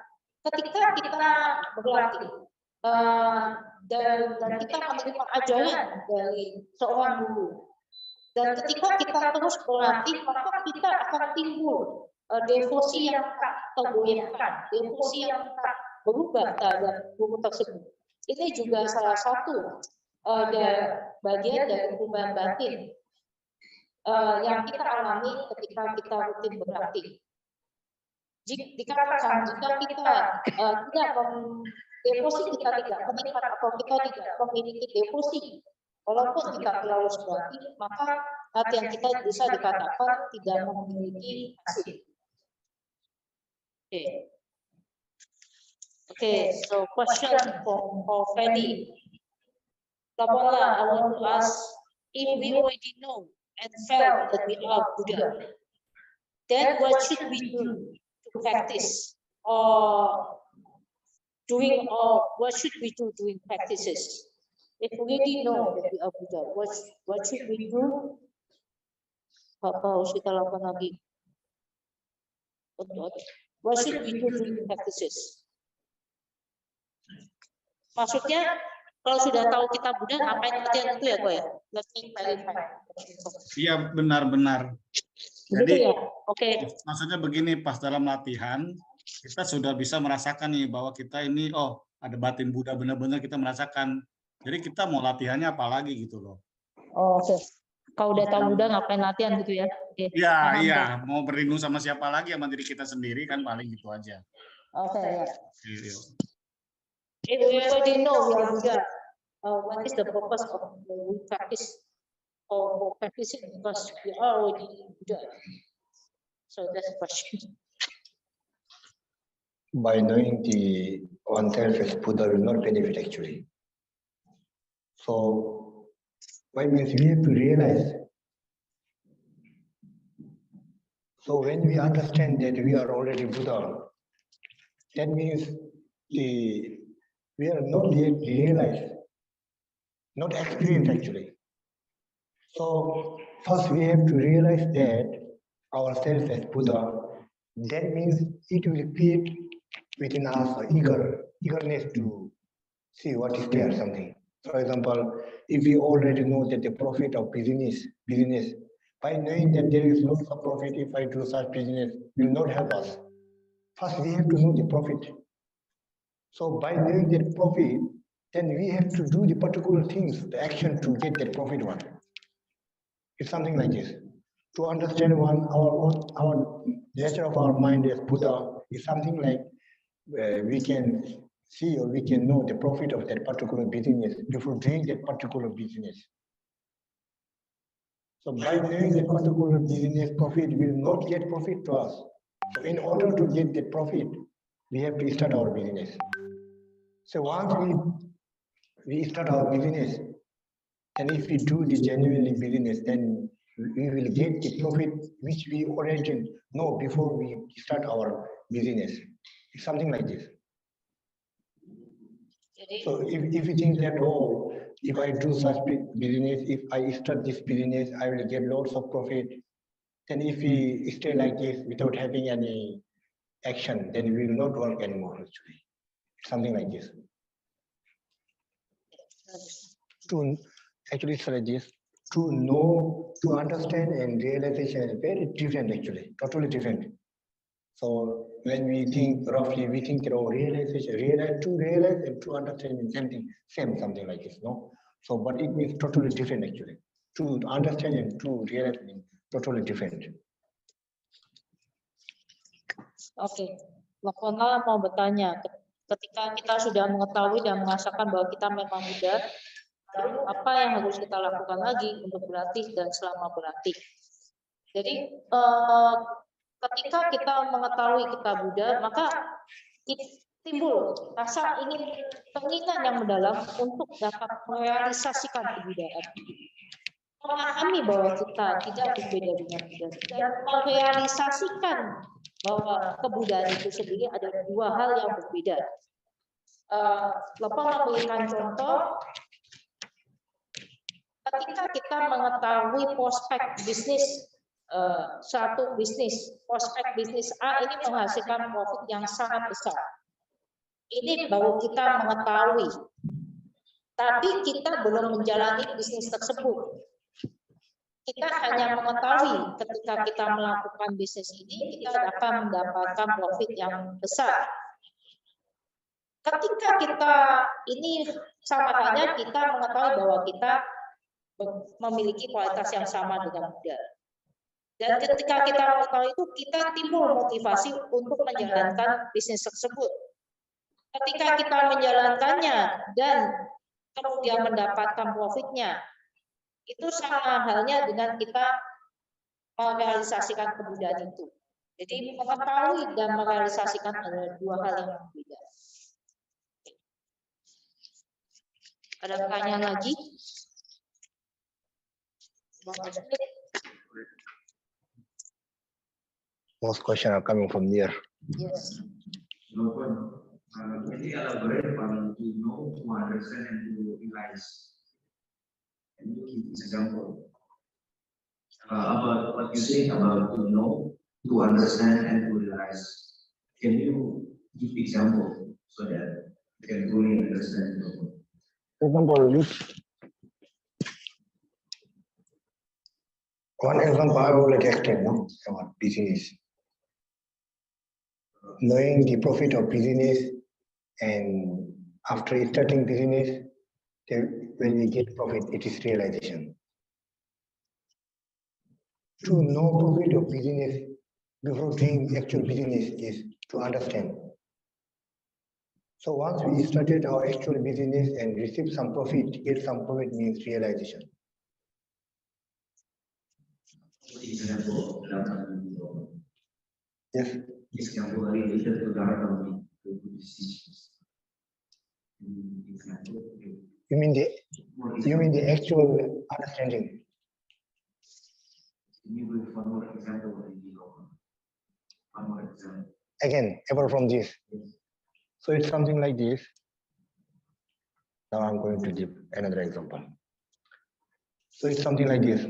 ketika kita berlatih dan kita menerima ajaran dari seorang guru. Dan ketika kita terus berlatih, maka kita akan timbul devosi yang tak tergoyahkan, devosi yang tak berubah terhadap guru tersebut. Ini juga salah satu bagian dari perubahan batin yang kita alami ketika kita rutin berlatih. Dikatakan jika kita tidak devosi kita tidak meningkat atau kita tidak memiliki devosi, walaupun kita terlalu berlatih, maka latihan kita bisa dikatakan tidak memiliki hasil. Okay, so question from Freddy. Lopon, I want to ask, if we already know and felt that we are Buddha, then what should we do to practice what should we do during practices? If we already know that we are Buddha, what should we do? Apa harus kita lakukan lagi? What should we do during practices? Maksudnya, kalau sudah tahu kita Buddha, ngapain latihan itu ya, kok ya? Let me clarify. Iya, benar-benar. Jadi, ya? Maksudnya begini, pas dalam latihan, kita sudah bisa merasakan nih bahwa kita ini, ada batin Buddha, benar-benar kita merasakan. Jadi kita mau latihannya apa lagi gitu loh. Oke. Kalau udah tahu Buddha, ngapain latihan gitu ya? Iya. Mau berlindung sama siapa lagi, sama diri kita sendiri kan paling gitu aja. Oke, ya. If we already know we are Buddha, what is the purpose of we practice or practicing? Because we are already Buddha. So that's the question. By knowing the oneself as Buddha will not benefit actually. So, what means we have to realize. So when we understand that we are already Buddha, that means we are not yet realized, not experienced actually. So first we have to realize that ourselves as Buddha, that means it will create within us eagerness to see what is there, something. For example, if we already know that the profit of business, by knowing that there is lots of profit if I do such business, will not help us. First, we have to know the profit. So by knowing that profit, then we have to do the particular things, the action to get that profit one. It's something like this. To understand our nature of our mind as Buddha is something like we can see or we can know the profit of that particular business before doing that particular business. So by knowing that particular business profit will not get profit to us. So in order to get that profit, we have to start our business. So once we start our business, and if we do the genuinely business, then we will get the profit which we already know before we start our business. It's something like this. So if you think that, oh, if I do such business, if I start this business, I will get lots of profit. Then if we stay like this without having any action, then we will not work anymore actually. Something like this. Actually, it's like this. To know, to understand and realization is very different actually, totally different. So when we think roughly, we think that realization, to realize and to understand is same something like this, no? So but it means totally different actually. To understand and to realize is totally different. Oke, Lopon mau bertanya, ketika kita sudah mengetahui dan merasakan bahwa kita memang Buddha, lalu apa yang harus kita lakukan lagi untuk berlatih dan selama berlatih? Jadi ketika kita mengetahui kita Buddha, maka timbul rasa keinginan yang mendalam untuk dapat merealisasikan kebudayaan. Memahami bahwa kita tidak berbeda dengan Buddha dan merealisasikan bahwa kebudayaan itu sendiri ada dua hal yang berbeda. Lopon memberikan contoh ketika kita mengetahui prospek bisnis suatu bisnis, prospek bisnis A ini menghasilkan profit yang sangat besar. Ini baru kita mengetahui, tapi kita belum menjalani bisnis tersebut. Kita hanya mengetahui ketika kita melakukan bisnis ini, kita akan mendapatkan profit yang besar. Ketika kita ini sama halnya kita mengetahui bahwa kita memiliki kualitas yang sama dengan Buddha. Dan ketika kita mengetahui itu, kita timbul motivasi untuk menjalankan bisnis tersebut. Ketika kita menjalankannya dan kemudian mendapatkan profitnya, itu sama halnya dengan kita merealisasikan kebudayaan itu. Jadi mengetahui dan merealisasikan adalah dua hal yang berbeda. Ada pertanyaan lagi? Most questions are coming from there. Yes. Lopon, can you elaborate on to know, to understand, and to realize? Can you give example about what you say about to know, to understand, and to realize? Can you give example so that you can fully understand? Example, one example I will explain about business. Knowing the profit of business, and after starting business, when we get profit, it is realization. To know profit of business before doing actual business is to understand. So once we started our actual business and received some profit, get some profit means realization. Yes. Example related to Dharma. You mean the actual understanding? Can you give one more example? One more example. Again, apart from this. So it's something like this. Now I'm going to give another example. So it's something like this.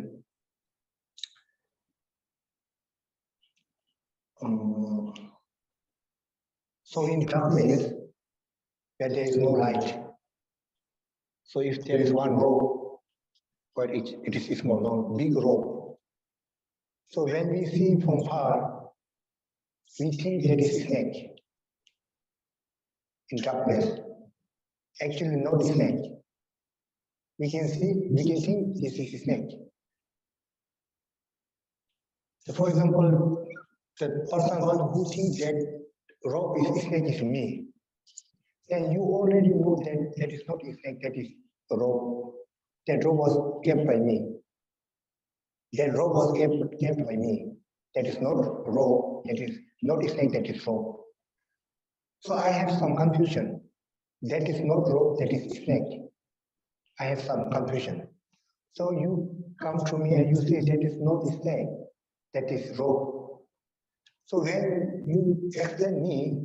So in darkness, where there is no light. So if there is one rope, but it is small, no big rope. So when we see from far, we think there is a snake in darkness. Actually, not a snake. We can think this is a snake. For example, the person who thinks that rope is snake is me, then you already know that that is not snake, that is rope. That rope was kept by me. That rope was kept by me. That is not rope, that is not snake, that is rope. So I have some confusion. That is not rope, that is snake. I have some confusion. So you come to me and you say that is not snake, that is rope. So when you explain me,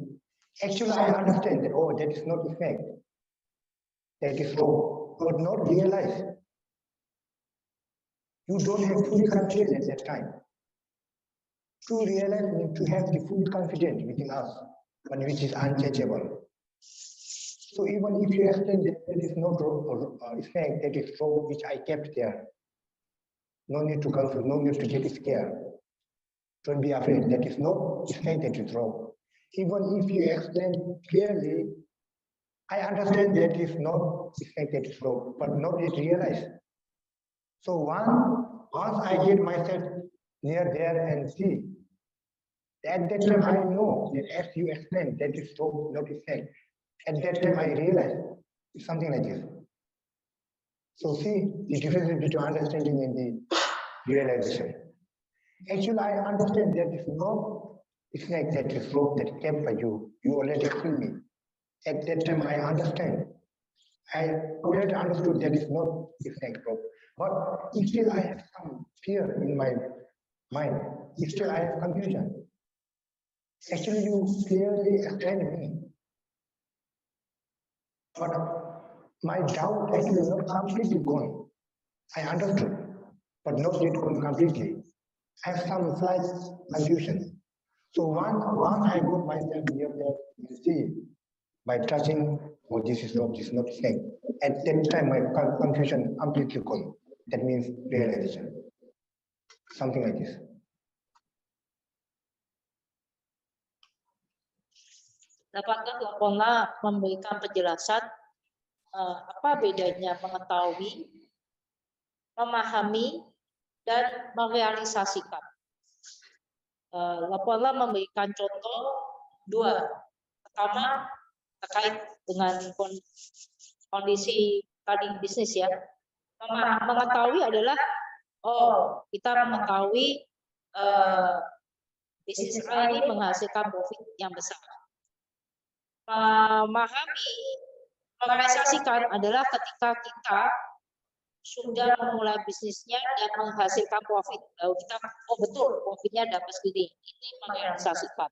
actually I understand that, oh, that is not snake, that is rope, but not realize. You don't have fully confidence at that time. To realize, to have the full confidence within us, but which is unchangeable. So even if you explain that there is no snake, that is rope which I kept there, no need to confuse, no need to get scared. Don't be afraid, that is not snake, that is rope. Even if you explain clearly, I understand that is not snake, that is rope, but not yet realize. So once I get myself near there and see, at that time I know that as you explained, that is rope, not snake. At that time I realize it's something like this. So see the difference between understanding and the realization. Actually, I understand that is not snake, that is rope that kept by you. You already explained me. At that time I understand. I already understood that is not snake rope. But still I have some fear in my mind. Still I have confusion. Actually, you clearly explained me. But my doubt actually not completely gone. I understood, but not yet gone completely. I have some slight confusion. So once I got myself near that, you see, by touching, oh, this is rope, this is not snake. At that time, my confusion completely gone. That means realization. Something like this. Dapatkah Lopona memberikan penjelasan apa bedanya mengetahui, memahami, dan merealisasikan? Lopona memberikan contoh dua. Pertama, terkait dengan kondisi tadi bisnis ya. Mengetahui adalah, oh, kita mengetahui bisnis A ini menghasilkan profit yang besar. Memahami, merealisasikan adalah ketika kita sudah memulai bisnisnya dan menghasilkan profit. Lalu kita, oh betul, profitnya dapat segini. Ini merealisasikan.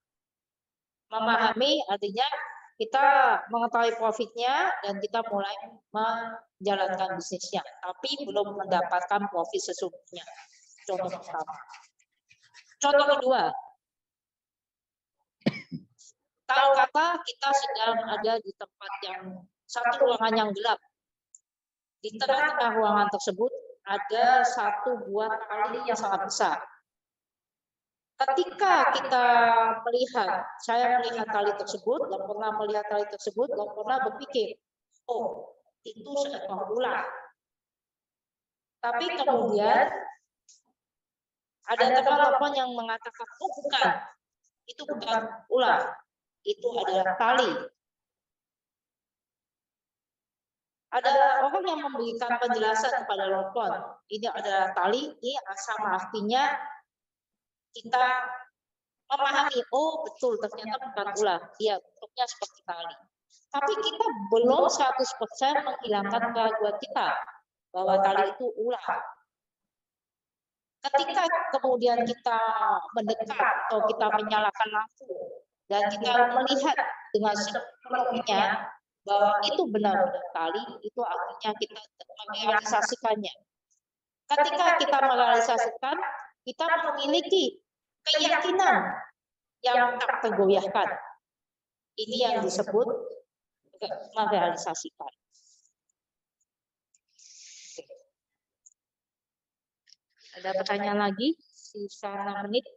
Memahami artinya kita mengetahui profitnya dan kita mulai menjalankan bisnisnya, tapi belum mendapatkan profit sesungguhnya. Contoh pertama. Contoh kedua, tahu kata kita sedang ada di tempat yang satu ruangan yang gelap. Di tengah-tengah ruangan tersebut ada satu buah tali yang sangat besar. Ketika kita melihat, saya melihat tali tersebut, dan pernah melihat tali tersebut, dan pernah berpikir, oh, itu seekor ular. Tapi kemudian ada teman Lopon yang mengatakan, oh bukan, itu bukan ular, itu adalah tali. Ada orang yang memberikan penjelasan kepada Lopon, ini adalah tali, ini sama artinya kita memahami, oh betul ternyata bukan ular, dia bentuknya seperti tali. Tapi kita belum 100% menghilangkan keraguan kita bahwa tali itu ular. Ketika kemudian kita mendekat atau kita menyalakan lampu dan kita melihat dengan sepenuhnya bahwa itu benar-benar tali, itu artinya kita merealisasikannya. Ketika kita merealisasikan, kita memiliki keyakinan yang tak tergoyahkan. Ini yang disebut merealisasikan. Ada pertanyaan lagi? Sisa 6 menit.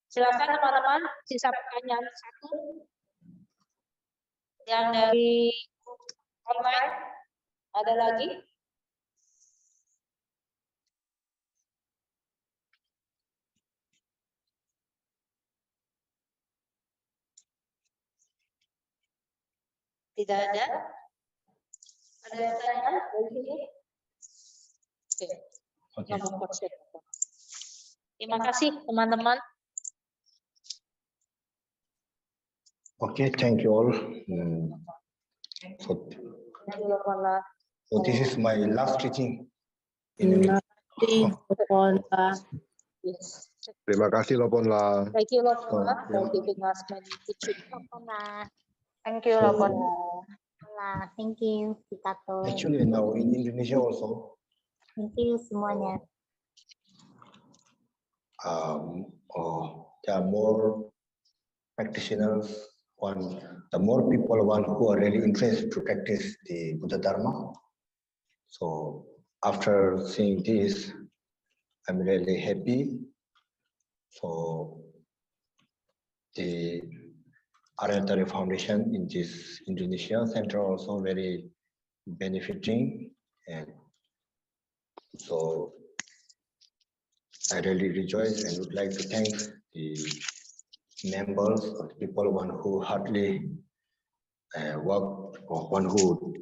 Silakan teman-teman, sisa pertanyaan satu. Yang dari online, ada lagi? Tidak ada? Ada pertanyaan dari sini? Oke. Okay. No more question. Terima kasih teman-teman. Okay, thank you all. So, Thank you, Lopon. so this is my last teaching. In Yes. Terima kasih Loponla. Thank you, Lopon, Oh, for yeah. giving us many teaching. Thank you, So- Lopon. Thank you, Kitato. Actually, now in Indonesia also, Thank you semuanya. there are more practitioners. The more people who are really interested to practice the Buddha Dharma. So after seeing this, I'm really happy. So the Aryatari Foundation in this Indonesia center also very benefiting, and so I really rejoice and would like to thank the members or the people who hardly work or who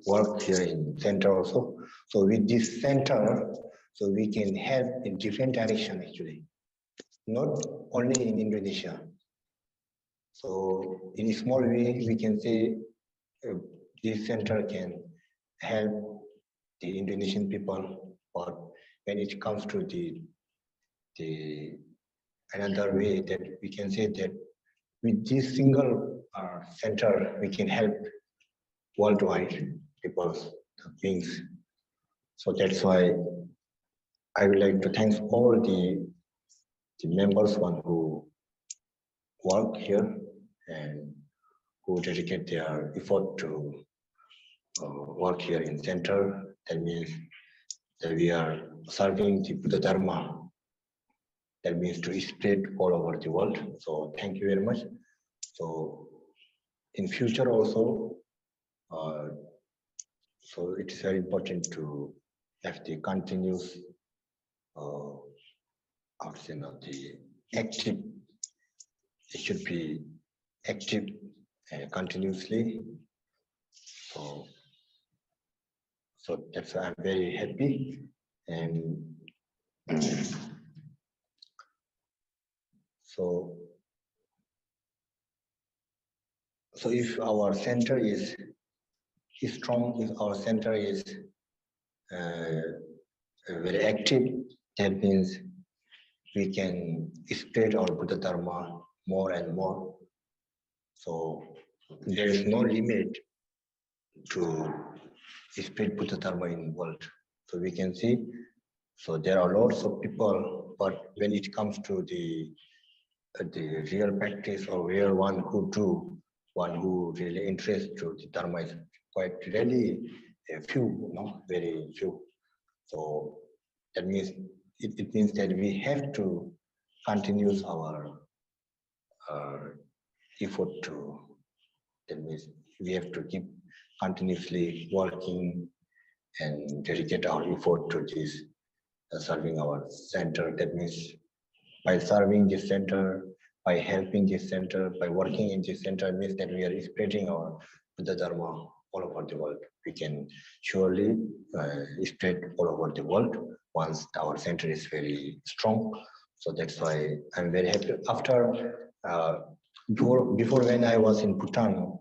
work here in center also. So with this center, so we can help in different direction actually, not only in Indonesia. So in a small way, we can say this center can help the Indonesian people, but when it comes to the another way that we can say that with this single center, we can help worldwide people's beings. So that's why I would like to thank all the members who work here and who dedicate their effort to work here in center. That means that we are serving the Buddha Dharma. That means to spread all over the world. So thank you very much. So in future also, so it is very important to have the continuous, the active. It should be active continuously. So that's why I'm very happy, and so if our center is strong, if our center is very active, that means we can spread our Buddha Dharma more and more. So there is no limit to spread Buddha Dharma in the world. So we can see, so there are lots of people, but when it comes to the real practice or real one who really interested to the Dharma is quite really a few, very few. So that means it means that we have to continue our effort to. That means we have to keep continuously working and dedicate our effort to this serving our center. That means by serving this center, by helping this center, by working in this center, means that we are spreading our Buddha Dharma all over the world. We can surely spread all over the world once our center is very strong. So that's why I'm very happy. After before when I was in Bhutan,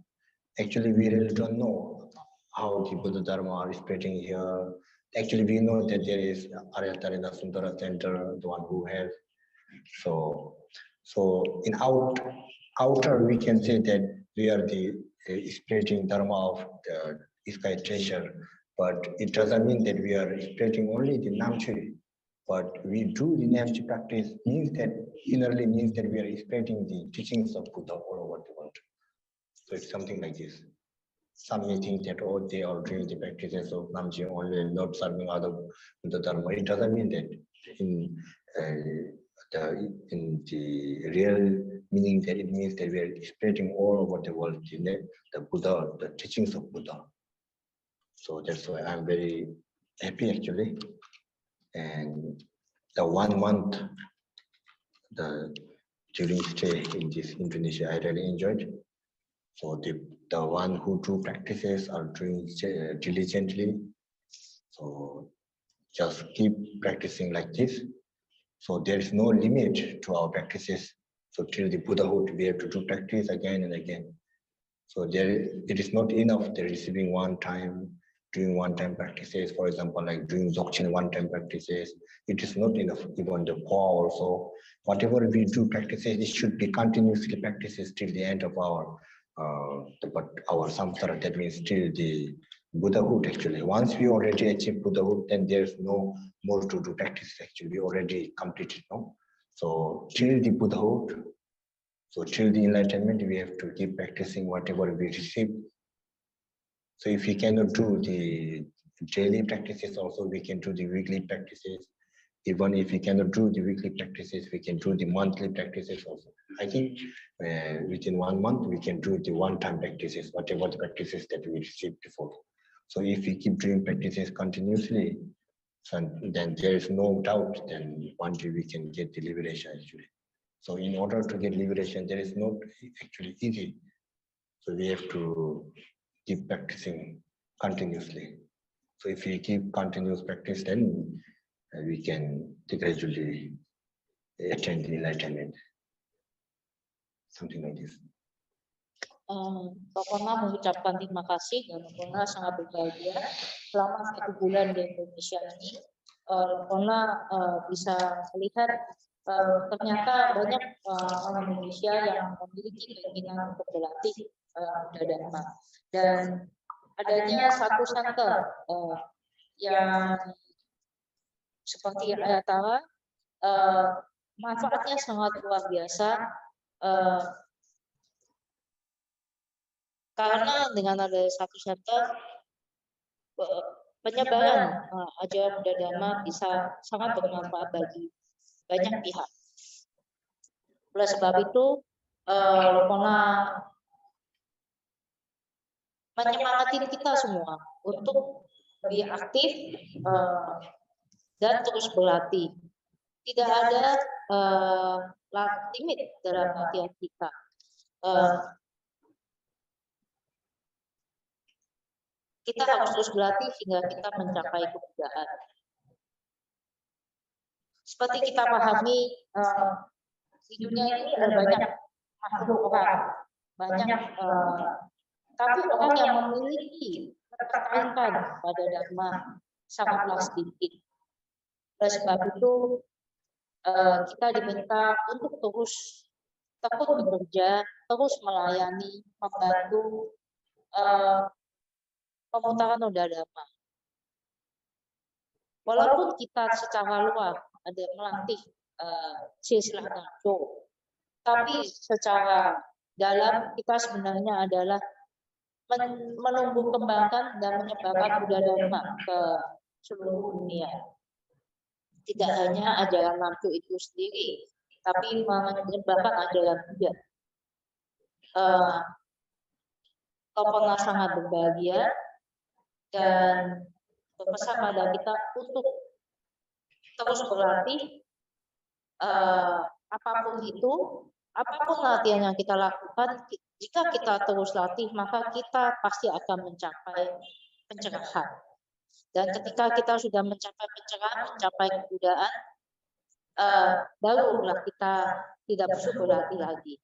actually we really don't know how the Buddha Dharma is spreading here. Actually, we know that there is Aryatari Sundara Center, the one who has. So in outer, we can say that we are the spreading Dharma of the sky treasure, but it doesn't mean that we are spreading only the Namchi. But we do the Namchi practice means that innerly means that we are spreading the teachings of Buddha all over the world. So it's something like this. Some may think that they are doing the practices of Namchi only, not serving other Buddha Dharma. It doesn't mean that in the real meaning that it means that we are spreading all over the world the Buddha, the teachings of Buddha. So that's why I'm very happy actually. And the 1 month during stay in this Indonesia, I really enjoyed. So the one who do practices are doing diligently. So just keep practicing like this. So there is no limit to our practices. So till the Buddhahood, we have to do practice again and again. So it is not enough the receiving one time, doing one-time practices, for example, like doing Dzogchen one-time practices. It is not enough. Even the poor also, whatever we do practices, it should be continuously practices till the end of our samsara. That means till the Buddhahood. Actually, once we already achieve Buddhahood, then there's no more to do practice. Actually, we already completed. No, so till the Buddhahood. So till the enlightenment, we have to keep practicing whatever we receive. So if we cannot do the daily practices, also we can do the weekly practices. Even if we cannot do the weekly practices, we can do the monthly practices also. I think within 1 month, we can do the one-time practices, whatever the practices that we received before. So if we keep doing practices continuously, so then there is no doubt, then one day we can get the liberation actually. So in order to get liberation, there is not actually easy. So we have to keep practicing continuously. So if we keep continuous practice, then we can gradually attain the enlightenment. Something like this. Lopon mengucapkan terima kasih dan Lopon sangat berbahagia selama 1 bulan di Indonesia ini. Lopon bisa melihat ternyata banyak orang Indonesia yang memiliki keinginan untuk berlatih Buddha Dharma, dan adanya satu center yang seperti Ayatara, manfaatnya sangat luar biasa karena dengan ada satu center penyebaran ajaran Buddha Dharma bisa sangat bermanfaat bagi banyak pihak. Oleh sebab itu, Lopon menyemangati kita semua untuk lebih aktif dan terus berlatih. Tidak ada limit dalam latihan kita. Kita harus terus berlatih hingga kita mencapai kebuddhaan. Seperti kita pahami, di dunia ini ada banyak makhluk orang, banyak tapi orang yang memiliki ketertarikan pada Dharma sangatlah sedikit. Oleh sebab itu, kita diminta untuk terus tekun bekerja, terus melayani, membantu pemutaran Buddha Dharma. Walaupun kita secara luar ada melatih silsilah Nacho, tapi secara dalam kita sebenarnya adalah menumbuh kembangkan dan menyebarkan Buddha Dharma ke seluruh dunia. Tidak hanya ajaran Nacho itu sendiri, tapi menyebarkan ajaran Buddha. Lopon sangat berbahagia dan berpesan pada kita untuk terus berlatih apapun itu, apapun latihan yang kita lakukan. Jika kita terus latih, maka kita pasti akan mencapai pencerahan. Dan ketika kita sudah mencapai pencerahan, mencapai kebuddhaan, barulah kita tidak perlu berlatih lagi.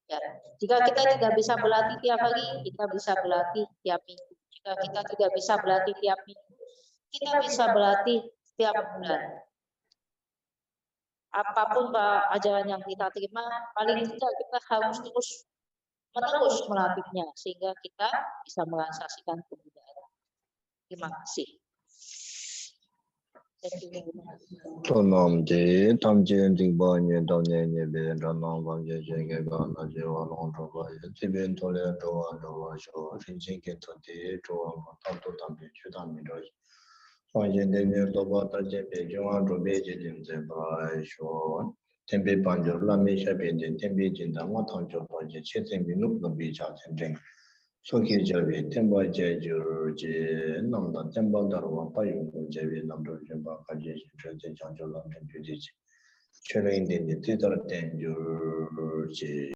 Ya. Jika kita tidak bisa berlatih tiap hari, kita bisa berlatih tiap minggu. Jika kita tidak bisa berlatih tiap minggu, kita bisa berlatih tiap bulan. Apapun ajaran yang kita terima, paling tidak kita harus terus melatihnya sehingga kita bisa merasakan kebuddhaan. Terima kasih. Tempe banjur lami shabende tempe jinda matang chopa je chetembi nup nabi chacheng soki jabe temba jajur je namda temba darwa payung jabe namdo jemba kaje chacheng chanjo lam tempe je chelo indende tidar tenjur je